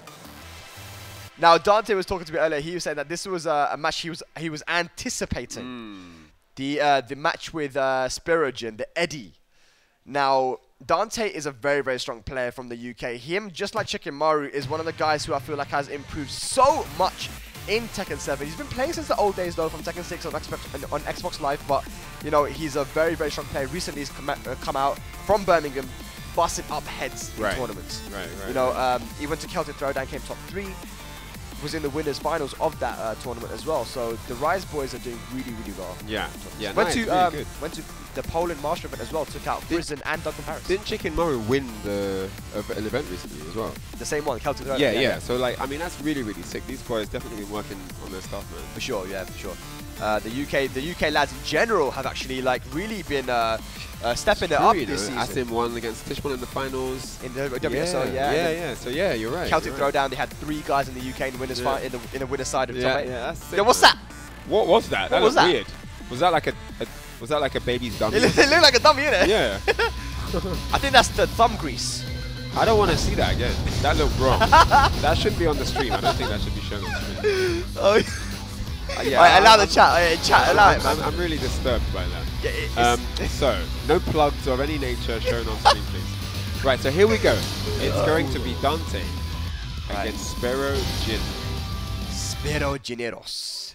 Now, Dante was talking to me earlier. He was saying that this was a match he was anticipating. The match with Spero Jin, the Eddy. Now, Dante is a very, very strong player from the UK. Him, just like Shikamaru, is one of the guys who I feel like has improved so much in Tekken 7. He's been playing since the old days, though, from Tekken 6 on Xbox Live, but, you know, he's a very, very strong player. Recently, he's come out from Birmingham, busting up heads in tournaments. Right. You know, he went to Celtic Throwdown, came top 3. Was in the winners finals of that tournament as well. So the RIZE boys are doing really, really well. Yeah. Went to the Poland Master event as well. Took out iFrizz and Duncan Paris. Didn't Shikamaru win an event recently as well? The same one, Celtic Throwdown. Yeah. So like, I mean, that's really, really sick. These boys definitely been working on their stuff, man. For sure, yeah, for sure. The UK lads in general have actually like really been stepping it up this season. Asim won against Tissuemon in the finals. In the WSO, yeah. So yeah, you're right. Celtic Throwdown, they had 3 guys in the UK in the winners in the winner's side of top 8. Yeah, that's sick. Yo, what's that? What was that? That was weird. Was that like a baby's dummy? It looked like a dummy, innit? Yeah. I think that's the thumb grease. I don't want to see that again. That looked wrong. That shouldn't be on the stream. I don't think that should be shown on the stream. Yeah, allow the chat. Allow it, man. I'm really disturbed by that. Yeah, so, no plugs of any nature shown on stream, please. Right, so here we go. It's going to be Dante against Spero Jin. Spero Jineros.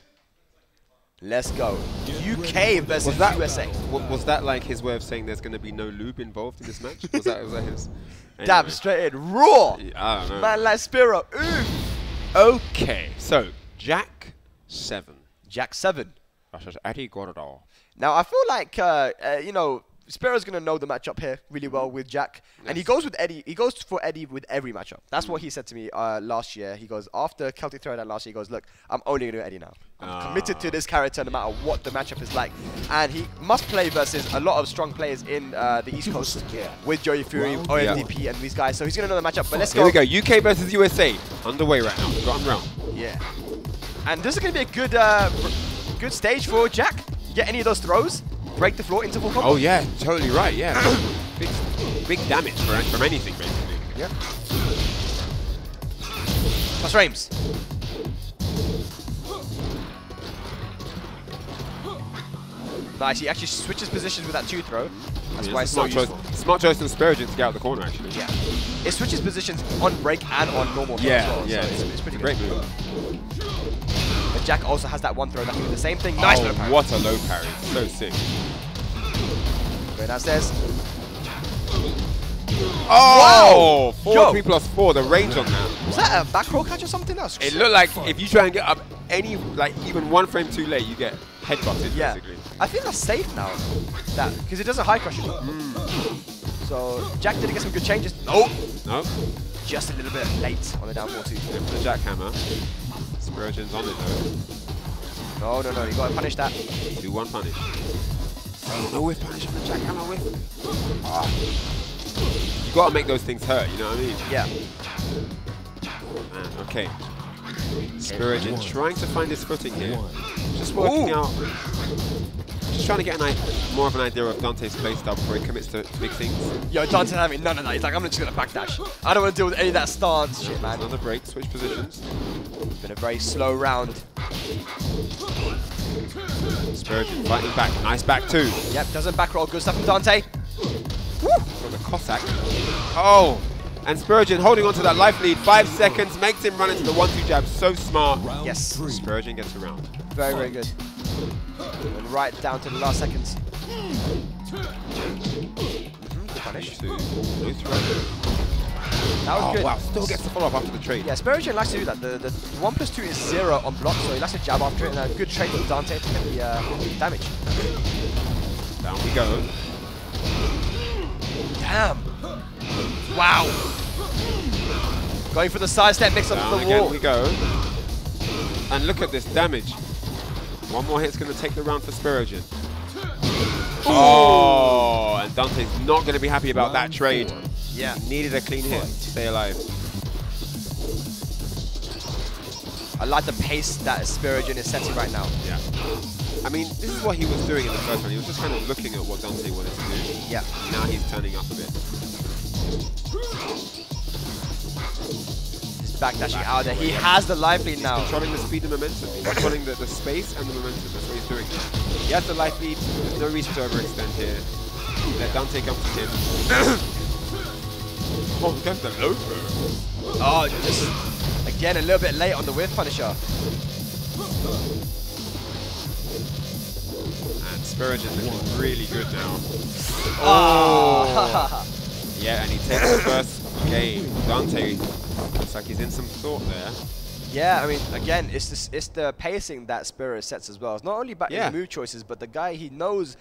Let's go. UK versus USA. Was that like his way of saying there's going to be no lube involved in this match? Was that his? Anyway. Dab straight in. Raw. I don't know. Man like Spero. Okay, so Jack 7. Jack 7. Versus Eddy Gordo. Now, I feel like, you know, Spero's going to know the matchup here really well with Jack. Yes. And he goes with Eddy. He goes for Eddy with every matchup. That's what he said to me last year. He goes, after Celtic Throwdown last year, he goes, look, I'm only going to do Eddy now. I'm committed to this character no matter what the matchup is like. And he must play versus a lot of strong players in the East Coast with Fury, OMDP, and these guys. So he's going to know the matchup. But let's go. Here we go. UK versus USA. Underway right now. Round round. Yeah. And this is going to be a good stage for Jack. Get any of those throws, break the floor into full combo. Oh yeah, totally right. Yeah, big damage from anything basically. Yeah. Plus frames. Nice. He actually switches positions with that 2 throw. That's why it's so useful. Smart choice from Spero Jin to get out of the corner actually. Yeah. It switches positions on break and on normal throw as well. Yeah. So it's pretty great good. move. But Jack also has that 1 throw that can do the same thing. Nice low parry. What a low parry. So sick. Going downstairs. Oh! 4-3+4, the range on that. Was that a back roll catch or something else? It looked like if you try and get up even 1 frame too late, you get headbutted basically. I think that's safe now. Because it doesn't high crush you. So Jack did get some good changes. No. Just a little bit late on the down 4-2. For the jackhammer. Spero Jin's on it though. No. You gotta punish that. Do 1 punish. Oh, no whiff punish on the jackhammer whiff. You gotta make those things hurt, you know what I mean? Yeah. Man, okay. Spirogen trying to find his footing here. Just working out. Just trying to get more of an idea of Dante's playstyle before he commits to big things. Yo, Dante's having none of that. He's like, I'm just going to backdash. I don't want to deal with any of that stance shit, man. Another break, switch positions. Been a very slow round. Spirogen fighting back. Nice back two. Yep, doesn't back roll. Good stuff from Dante. Woo! From the Cossack. Oh! And Spirogen holding on to that life lead. 5 seconds. Makes him run into the 1-2 jab. So smart. Yes. Spirogen gets around. Very, very good. And right down to the last seconds. Good punish. That was good. Wow, still gets the follow-up after the trade. Yeah, Spirogen likes to do that. The 1+2 is 0 on block, so he likes to jab after it, and a good trade with Dante to get the damage. Down we go. Damn. Wow. Going for the sidestep mix up to the Again wall. we go. And look at this damage. One more hit's going to take the round for Spirogen. Oh, and Dante's not going to be happy about that trade. Yeah. Needed a clean hit to stay alive. I like the pace that Spirogen is setting right now. Yeah. I mean, this is what he was doing in the first one. He was just kind of looking at what Dante wanted to do. Yeah. Now he's turning up a bit. He's backdashing out there. He has the life lead now. Controlling the speed and momentum. He's controlling the space and the momentum. That's what he's doing. He has the life lead. There's no reason to overextend here. Let Dante come to him. Oh, get the low throw. Oh, just again a little bit late on the whiff punisher. And Spirogen looking really good now. Oh! Yeah, and he takes the first game. Dante looks like he's in some thought there. Yeah, I mean, again, it's the pacing that Spero sets as well. It's not only about his move choices, but the guy, he knows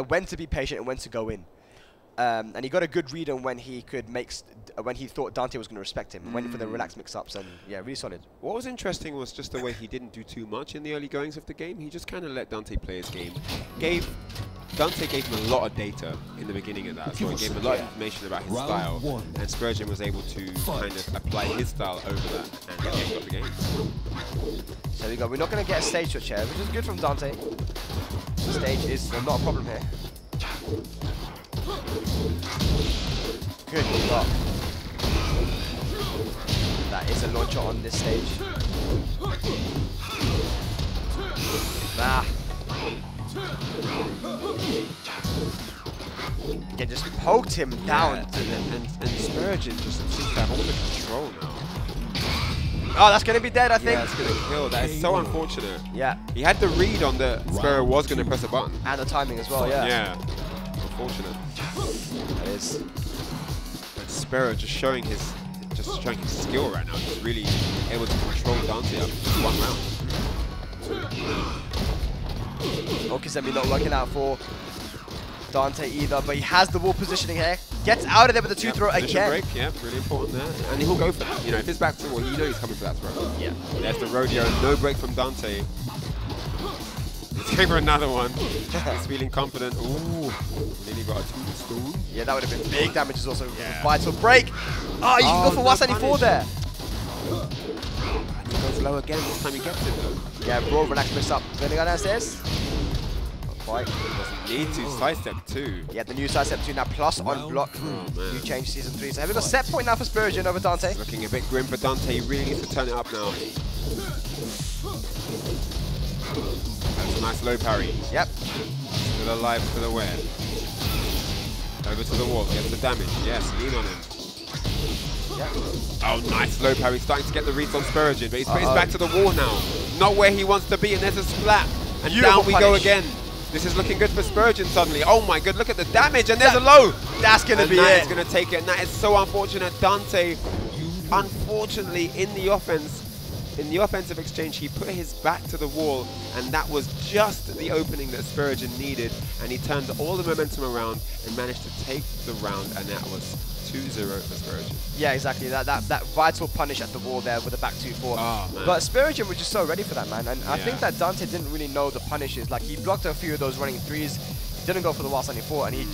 when to be patient and when to go in. And he got a good read on when he could when he thought Dante was going to respect him. Went for the relaxed mix-ups, and yeah, really solid. What was interesting was just the way he didn't do too much in the early goings of the game. He just kind of let Dante play his game. Dante gave him a lot of data in the beginning of that, so he gave him a lot of information about his style, and Spirogen was able to kind of apply his style over that, and he got the game. So we're not going to get a stage switch here, which is good from Dante. The stage is not a problem here. Good block. That is a launcher on this stage. Again, just poked him down. And Spirogen just seems to have all the control now. Oh, that's going to be dead, I think. Yeah, that's going to kill. That is so unfortunate. Yeah. He had the read on the Spero was going to press a button. And the timing as well, yeah. Yeah. Unfortunate. That is. And Spero just showing his skill right now. Just really able to control Dante up to 1 round. Okizemi not working out for Dante either, but he has the wall positioning here. Gets out of there with the 2-throw again. Break, yeah, really important there. And he will go for that. You know, if it's back to the wall, you know he's coming for that throw. Yeah. There's the rodeo, no break from Dante. He's going for another one. He's feeling confident. Ooh, nearly got a tombstone. Yeah, that would have been big damage as also. Yeah. Vital break. Oh, you can go for 174 there. And he goes low again. This time he gets it though. Yeah, broad relax mix up. Gonna go downstairs. Not quite. Doesn't need to. Sidestep 2. Yeah, the new sidestep 2 now plus on block. New change season 3. So have we got set point now for Spirogen over Dante? It's looking a bit grim for Dante. He really needs to turn it up now. That's a nice low parry. Yep. Still alive, still aware. Over to the wall, gets the damage. Yes, lean on him. Yep. Oh, nice low parry. Starting to get the reads on Spirogen, but he's back to the wall now. Not where he wants to be, and there's a splat. And down we go again. This is looking good for Spirogen suddenly. Oh my god, look at the damage, and there's a low. That's going to be it. That is going to take it, and that is so unfortunate. Dante, unfortunately, in the offensive exchange, he put his back to the wall, and that was just the opening that Spirogen needed, and he turned all the momentum around and managed to take the round, and that was 2-0 for Spirogen. Yeah, exactly. That vital punish at the wall there with the back 2-4. Oh, man. But Spirogen was just so ready for that, man. And I think that Dante didn't really know the punishes. Like, he blocked a few of those running 3s. He didn't go for the 174, and he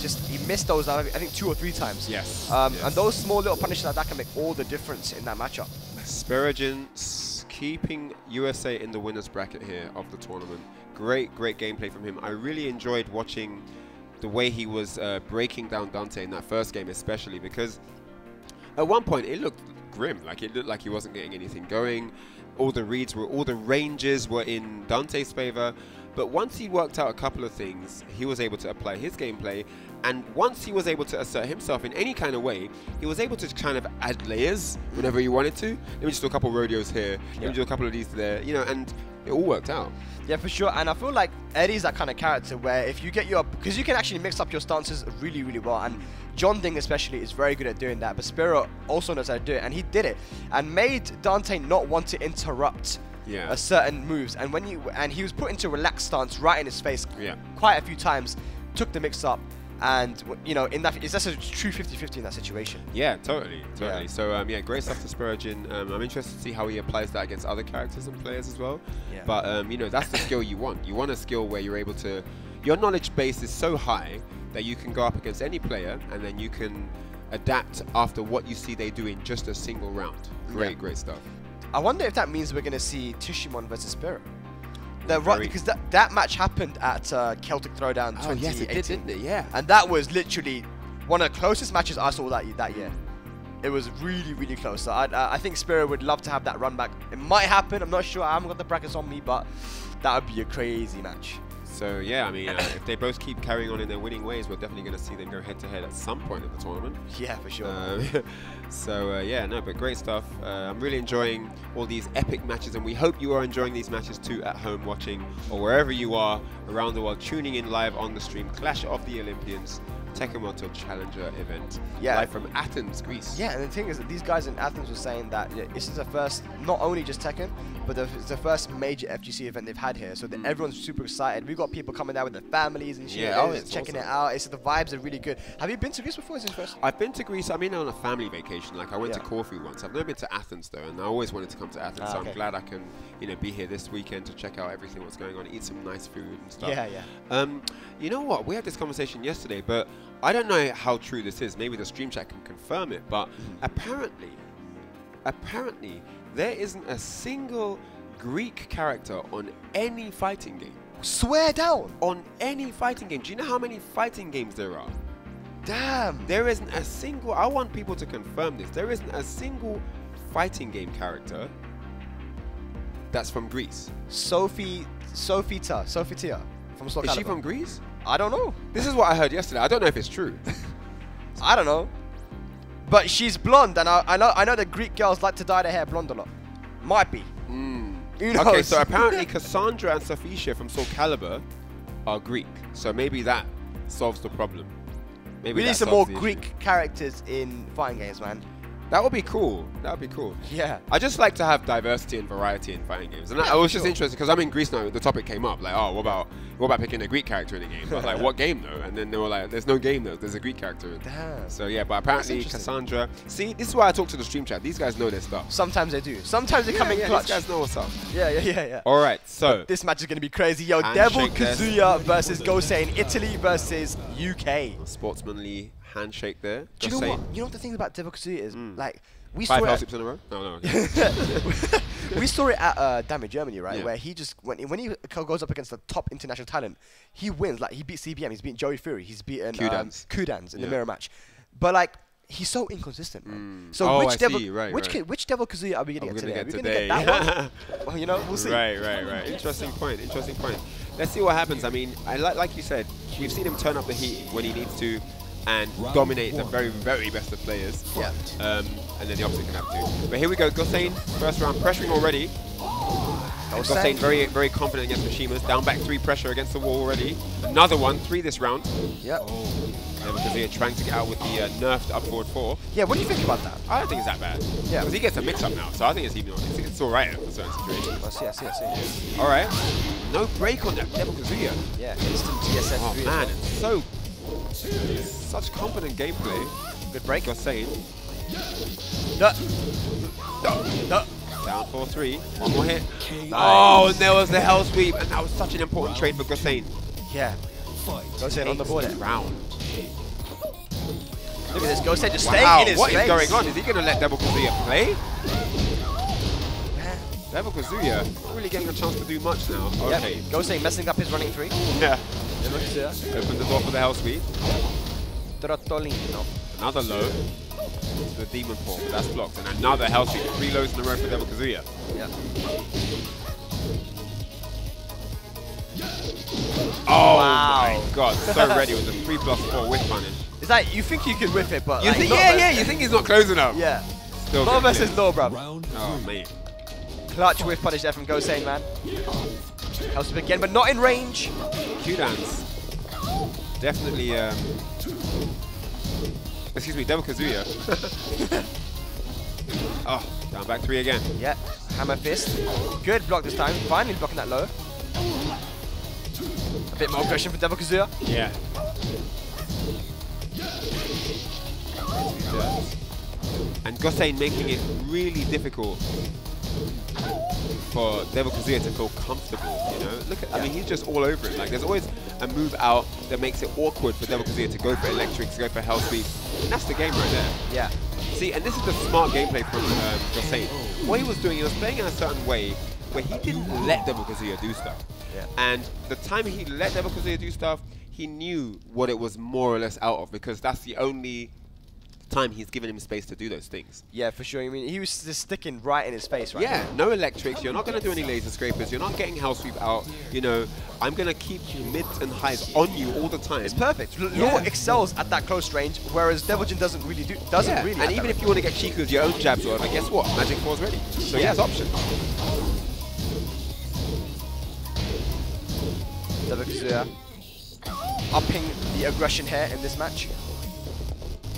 missed those, I think, 2 or 3 times. Yes. And those small little punishes like that can make all the difference in that matchup. Spirogen's keeping USA in the winner's bracket here of the tournament. Great gameplay from him. I really enjoyed watching the way he was breaking down Dante in that first game, especially because at one point it looked grim. Like it looked like he wasn't getting anything going. All the ranges were in Dante's favor. But once he worked out a couple of things, he was able to apply his gameplay. And once he was able to assert himself in any kind of way, he was able to kind of add layers whenever he wanted to. Let me just do a couple of rodeos here. Let me do a couple of these there. You know, and it all worked out. Yeah, for sure. And I feel like Eddy's that kind of character where if you get your... Because you can actually mix up your stances really, really well. And John Ding especially is very good at doing that. But Spero also knows how to do it. And he did it. And made Dante not want to interrupt a certain moves. And when he was put into a relaxed stance right in his face quite a few times. Took the mix up. And, you know, that's a true 50-50 in that situation. Yeah, totally. So, great stuff to Spero. I'm interested to see how he applies that against other characters and players as well. Yeah. But, you know, that's the skill you want. You want a skill where you're able to... Your knowledge base is so high that you can go up against any player and then you can adapt after what you see they do in just a single round. Great stuff. I wonder if that means we're going to see Tissuemon versus Spero. Because that match happened at Celtic Throwdown 2018. Oh, yes, it did, didn't it? Yeah. And that was literally one of the closest matches I saw that year. It was really, really close. So I think Spero would love to have that run back. It might happen. I'm not sure. I haven't got the brackets on me, but that would be a crazy match. So, yeah, I mean, if they both keep carrying on in their winning ways, we're definitely going to see them go head-to-head at some point in the tournament. Yeah, for sure. But great stuff. I'm really enjoying all these epic matches, and we hope you are enjoying these matches too at home watching, or wherever you are around the world, tuning in live on the stream. Clash of the Olympians, Tekken Challenger event, live from Athens, Greece. Yeah, and the thing is that these guys in Athens were saying that this is the first, not only just Tekken, but it's the first major FGC event they've had here. So everyone's super excited. We've got people coming down with their families and shit, checking it out. The vibes are really good. Have you been to Greece before? Is it first? I've been to Greece. I've been on a family vacation. Like I went to Corfu once. I've never been to Athens though, and I always wanted to come to Athens. So I'm glad I can, be here this weekend to check out everything that's going on, eat some nice food and stuff. You know what? We had this conversation yesterday, but I don't know how true this is. Maybe the stream chat can confirm it, but apparently there isn't a single Greek character on any fighting game. Swear down! On any fighting game. Do you know how many fighting games there are? Damn! There isn't a single... I want people to confirm this. There isn't a single fighting game character that's from Greece. Sophia from Soul Is she from Greece? I don't know. This is what I heard yesterday. I don't know if it's true. I don't know. But she's blonde, and I know the Greek girls like to dye their hair blonde a lot. Might be. Okay, so apparently Cassandra and Sophisha from Soul Calibur are Greek. So maybe that solves the problem. Maybe we need some more Greek characters in fighting games, man. That would be cool. That would be cool. Yeah. I just like to have diversity and variety in fighting games. And I was just interested because I'm in Greece now. The topic came up like, oh, what about picking a Greek character in a game? I was like, what game though? And then they were like, there's no game though. There's a Greek character. Damn. So yeah, but apparently Cassandra. See, this is why I talk to the stream chat. These guys know their stuff. Sometimes they do. Sometimes they come in clutch. These guys know what's up. Yeah. All right, so this match is gonna be crazy. Yo, DevilKazuya versus Gosain, Italy versus UK. Sportsmanly handshake there. Do you know what? You know what the thing about DevilKazuya is? Like. We 5 hell sips in a row? No. We saw it at Damage Germany, right? Yeah. Where he just when he goes up against the top international talent, he wins. Like he beat CBM, he's beaten Joey Fury, he's beaten Kudans in the mirror match. But like he's so inconsistent, man. So which DevilKazuya are we gonna get today? Are we gonna get that one? Well, you know, we'll see. Right. Interesting point. Let's see what happens. I mean, like you said, we've seen him turn up the heat when he needs to and dominate the very, very best of players. Yeah. And then the opposite can happen too. But here we go, Gosain, first round, pressuring already. Gosain very, very confident against Mishima's. Down back 3 pressure against the wall already. Another one, 3 this round. Yep. DevilKazuya trying to get out with the nerfed up forward 4. Yeah, what do you think about that? I don't think it's that bad. Yeah. Because he gets a mix-up now, so I think it's alright for certain situations. I see. Alright. No break on that DevilKazuya. Yeah, instant TSF. Oh man, it's such confident gameplay. Good break. Gosain. No. Down 4-3. One more hit. Nice. Oh, and there was the hell sweep, and that was such an important trade for Gosain. Yeah. Gosain on the board. Round. Look at this. Gosain just staying in his What space. is going on? Is he going to let DevilKazuya play? DevilKazuya not really getting a chance to do much now. Okay. Yep. Gosain messing up his running 3. Yeah. DevilKazuya. Open the door for the hell sweep. Trottolino. Another low. The demon form, but that's blocked. And another hell sweep. 3 lows in a row for DevilKazuya. Yeah. Oh wow. my god, so ready with the 3+4 whiff punish. Is that, you think you could whiff it, but You like, think, not yeah, you think he's not close enough. Yeah. Still Law gets versus it. law, bruv. Round Oh, man. Clutch whiff punish there from Gosain, man. Helps him again, but not in range. Q-dance. Definitely, excuse me, DevilKazuya. Oh, down back 3 again. Yeah. Hammer fist. Good block this time. Finally blocking that low. A bit more aggression for DevilKazuya. Yeah. And Gosain making it really difficult for DevilKazuya to feel comfortable, you know? Look at, I mean, he's just all over it. Like, there's always a move out that makes it awkward for DevilKazuya to go for electrics, to go for hell sweep. And that's the game right there. Yeah. See, and this is the smart gameplay from Gosain. What he was doing, he was playing in a certain way where he didn't let DevilKazuya do stuff. Yeah. And the time he let DevilKazuya do stuff, he knew what it was more or less out of, because that's the only time he's given him space to do those things. Yeah, for sure. I mean, he was just sticking right in his face, right? Yeah, no electrics, you're not going to do any laser scrapers, you're not getting hell sweep out, you know, I'm going to keep mids and highs on you all the time. It's perfect. Law Yeah. excels at that close range, whereas DevilKazuya doesn't really. Yeah. And even if you want to get cheeky with your own jabs or whatever, guess what? Magic 4's ready. So he has options. DevilKazuya upping the aggression here in this match.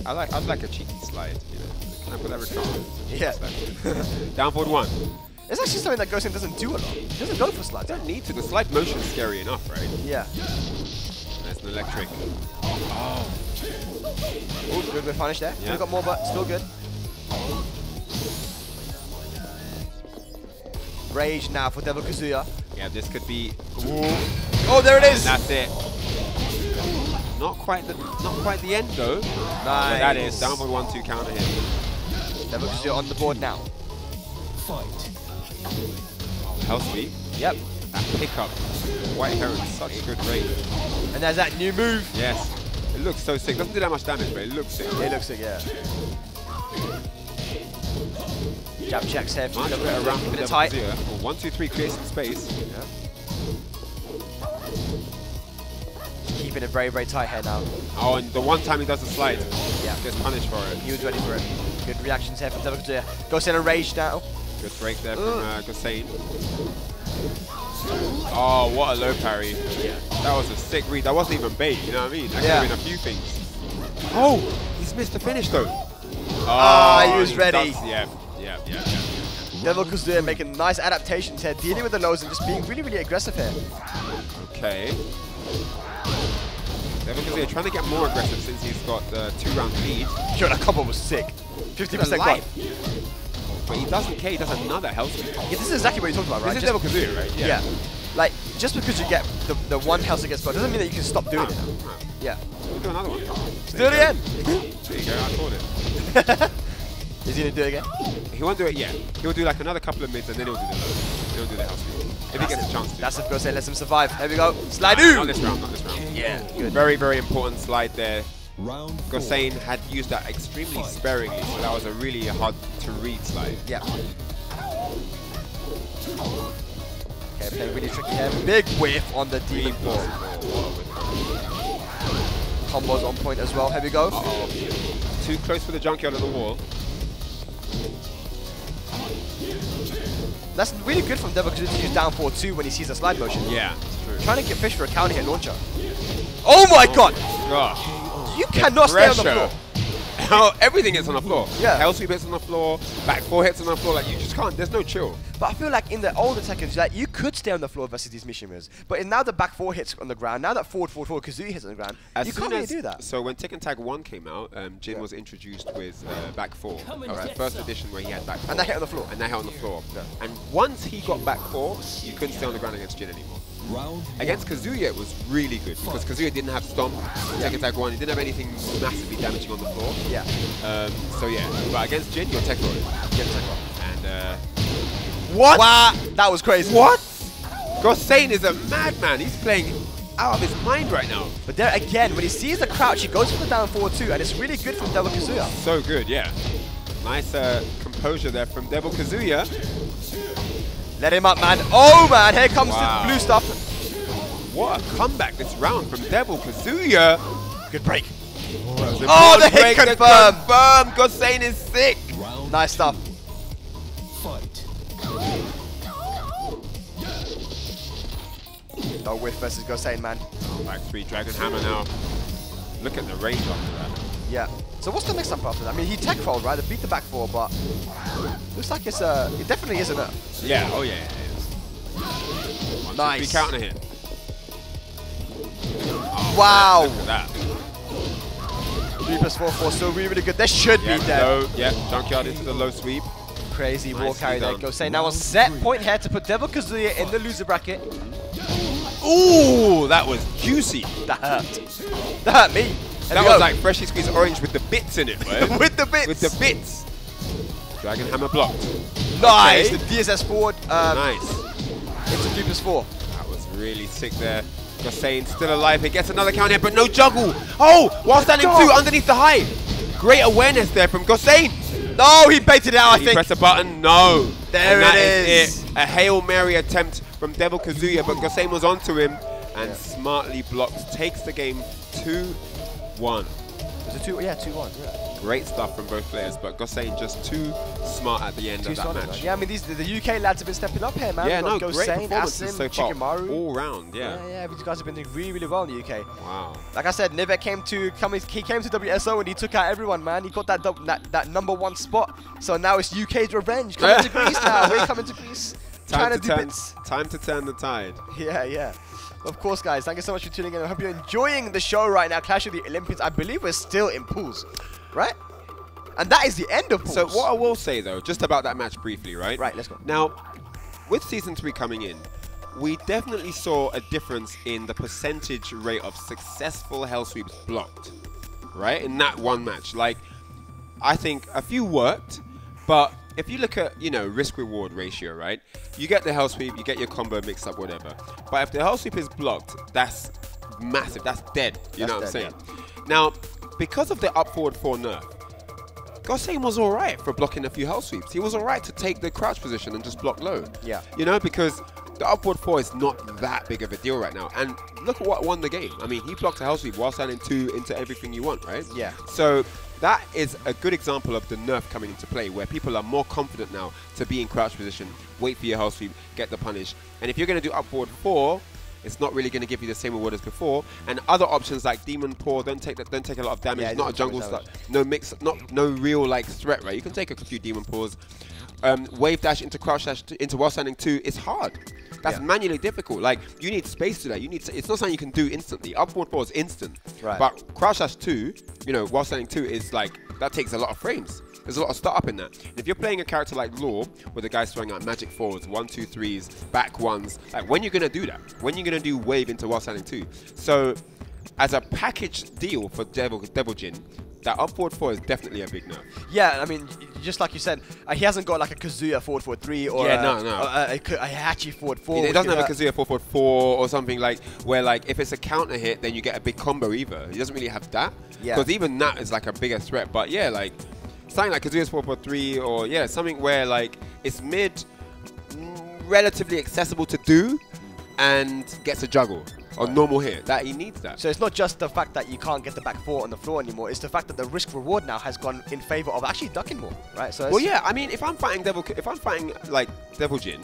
I'd like a cheeky slide, you know. Can I put that recovery? Yeah. Down forward 1. It's actually something that Gosain doesn't do a lot. He doesn't go for slides. Don't need to. The slide motion's scary enough, right? Yeah. That's an electric. Ooh, good punish there. Yeah. Still got more, but still good. Rage now for DevilKazuya. Yeah, this could be. Oh, there it And is. that's it. Not quite the end though. Nice. But that is down for 1-2 counter hit. DevilKazuya on the board now. fight. Hell sweep. Yep. That pickup. White Heron, such a good rate. And there's that new move. Yes. It looks so sick. Doesn't do that much damage, but it looks sick. It looks like, yeah. Jab checks here. Nice bit around Keeping it tight. 1, 2, 3, create some space. Yeah. Keeping it very, very tight here now. Oh, and the one time he does the slide, Yeah. gets punished for it. He was ready for it. Good reactions here from DevilKazuya. Gosain a rage now. Good break there from Gosain. Oh, what a low parry. Yeah. That was a sick read. That wasn't even bait, you know what I mean? That could Yeah. have been a few things. Oh, he's missed the finish though. Ah, he was ready. Yeah. DevilKazuya making nice adaptations here, dealing with the lows and just being really, really aggressive here. Okay. DevilKazuya trying to get more aggressive since he's got the 2-round lead. Sure, that combo was sick. 50% gone. life. But he doesn't care, he does another health sweep. Yeah, this is exactly what you're talking about, right? This is DevilKazuya, right? Yeah. Like, just because you get the one health against blood doesn't mean that you can stop doing it. No. Yeah. We'll do another one. Still the end. There you go, I called it. Is he going to do it again? He won't do it yet. He'll do like another couple of mids and then he'll do the low. He'll do the health sweep. If he gets a chance to. That's if Gosain lets him survive. There we go. Slide. Not this round, not this round. Yeah, good. Very, very important slide there. Round 4. Gosain had used that extremely sparingly, so that was a really hard to read slide. Yeah. Okay, playing really tricky here. Big whiff on the demon ball. Combos on point as well. Here we go. Uh-oh. Too close for the junkyard of the wall. That's really good from DevilKazuya to use down 4-2 when he sees a slide motion. Yeah, it's true. Trying to get fish for a counter hit launcher. Oh my god! Gosh. You cannot stay on the Pressure. floor. Oh, everything hits on the floor. Yeah. Hell sweep hits on the floor, back 4 hits on the floor, like you just can't, there's no chill. But I feel like in the older Tekken, like, you could stay on the floor versus these Mishimas. But now the back 4 hits on the ground, now that forward Kazuya hits on the ground, you can't really do that. So when Tekken Tag 1 came out, Jin was introduced with back 4. Alright. First edition where he had back 4. And that hit on the floor. And that hit on the floor. Yeah. And once he got back 4, you couldn't stay on the ground against Jin anymore. Round Against Kazuya, it was really good because Kazuya didn't have stomp. Tekken Tag 1, he didn't have anything massively damaging on the floor. Yeah. So yeah, but against Jin, you're tech rolling. Get the tech off. And What? Wow, that was crazy. What? Gosain is a madman. He's playing out of his mind right now. But there again, when he sees the crouch, he goes for the down forward too, and it's really good from DevilKazuya. So good, yeah. Nice composure there from DevilKazuya. Let him up, man. Oh, man, here comes Wow. the blue stuff. What a comeback this round from DevilKazuya. Good break. Oh, the hit confirmed. Gosain is sick. Round Nice stuff. fight. No whiff versus Gosain, man. Back 3 Dragon Hammer now. Look at the range after that. Yeah. So what's the next up after that? I mean, he tech rolled, right? They beat the back 4, but looks like it's it definitely isn't a. Yeah, oh yeah, it is. Nice. Counter hit. Oh, Wow. Look at that. 3+4, still really, really good. This should Yeah, be dead. low, yeah, junkyard into the low sweep. Crazy wall Nicely carry there. done. Gosain now a set point here to put DevilKazuya in the loser bracket. Ooh, that was juicy. That hurt. That hurt me. That was like freshly squeezed orange with the bits in it, man. With the bits. With the bits. Dragon Hammer blocked. Nice. Okay. The DSS forward. Nice. Into 3+4. That was really sick there. Gosain still alive. He gets another count here, but no juggle. Oh, while standing 2 underneath the high. Great awareness there from Gosain. No, he baited it out, I He think. pressed a button. No. There And that it is is. it. A Hail Mary attempt from DevilKazuya, but Gosain was onto him and smartly blocked. Takes the game 2-1. Was it 2? Yeah, 2-1. Yeah. Great stuff from both players, but Gosain just too smart at the end of that solid, match. man. Yeah, I mean, the UK lads have been stepping up here, man. Yeah, We've no, got great Gosain, performances Asim, so far. Chikamaru. All round, yeah. Yeah, these guys have been doing really, really well in the UK. Wow. Like I said, Nivek came to WSO and he took out everyone, man. He got that #1 spot. So now it's UK's revenge. Coming to Greece now. We're coming to Greece. Trying to do bits. Time to turn the tide. Yeah, yeah. Of course, guys. Thank you so much for tuning in. I hope you're enjoying the show right now. Clash of the Olympians. I believe we're still in pools, right? And that is the end of pools. So what I will say though, just about that match briefly, right? Right, let's go. Now, with Season 3 coming in, we definitely saw a difference in the percentage rate of successful hell sweeps blocked, right? In that one match. Like, I think a few worked, but if you look at, risk-reward ratio, right? You get the hell sweep, you get your combo mixed up, whatever. But if the hell sweep is blocked, that's massive, that's dead, you know what I'm saying? Yeah. Now, because of the up forward 4 nerf, Gosain was alright for blocking a few hell sweeps. He was alright to take the crouch position and just block low. Yeah. Because the upward 4 is not that big of a deal right now. And look at what won the game. I mean, he blocked a hell sweep while standing 2 into everything you want, right? Yeah. So that is a good example of the nerf coming into play, where people are more confident now to be in crouch position, wait for your hell sweep, get the punish. And if you're going to do upward 4, it's not really going to give you the same reward as before. And other options like Demon Paw don't take a lot of damage. Yeah, not a jungle stuff. No mix, no real threat, right? You can take a few Demon Paws. Wave dash into crouch dash into while standing 2 is hard. That's manually difficult. Like, you need space to that. It's not something you can do instantly. Upward 4 is instant. Right. But crouch dash 2, while standing 2 is like, that takes a lot of frames. There's a lot of startup in that. And if you're playing a character like Law, where the guy's throwing out magic forwards, 1, 2, 3s, back 1s, like, when you're going to do that? When you're going to do wave into while standing 2? So, as a package deal for Devil Jin, that up forward 4 is definitely a big nerf. Yeah, I mean, just like you said, he hasn't got like a Kazuya forward 3 or a Hachi forward 4. He doesn't have a Kazuya forward 4 or something like where, like, if it's a counter hit, then you get a big combo either. He doesn't really have that. Because even that is like a bigger threat. But yeah, like, something like Kazuya's 4/3 or something where like it's mid, relatively accessible to do, and gets a juggle or normal hit. That he needs that. So it's not just the fact that you can't get the back 4 on the floor anymore. It's the fact that the risk reward now has gone in favor of actually ducking more, right? So well, yeah. I mean, if I'm fighting like Devil Jin,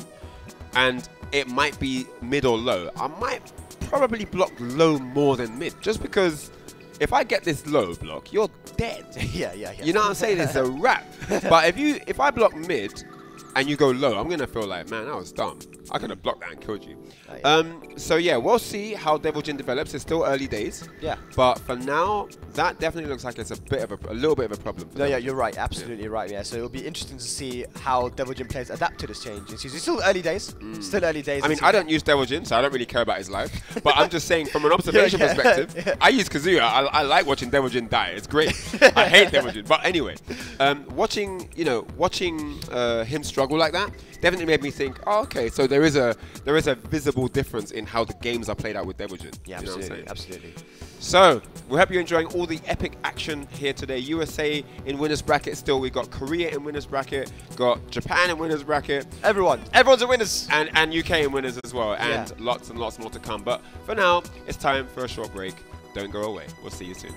and it might be mid or low, I might probably block low more than mid, just because. If I get this low block, you're dead. Yeah. You know what I'm saying? It's a wrap. But if I block mid and you go low, I'm gonna feel like, man, that was dumb. I could have blocked that and killed you. So yeah, we'll see how Devil Jin develops. It's still early days. Yeah. But for now, that definitely looks like it's a little bit of a problem. For yeah, you're right. Absolutely right. Yeah. So it'll be interesting to see how Devil Jin players adapt to this change. It's still early days. Still early days. I mean, I don't use Devil Jin, so I don't really care about his life. But I'm just saying, from an observation perspective, I use Kazuya. I like watching Devil Jin die. It's great. I hate Devil Jin. But anyway, watching him struggle like that, definitely made me think, oh, okay, so there is a visible difference in how the games are played out with Devil Jin. Yeah, you know absolutely, absolutely. So, we hope you're enjoying all the epic action here today. USA in winners bracket still. We got Korea in winners bracket, got Japan in winners bracket. Everyone's a winners. And UK in winners as well. And lots and lots more to come. But for now, it's time for a short break. Don't go away. We'll see you soon.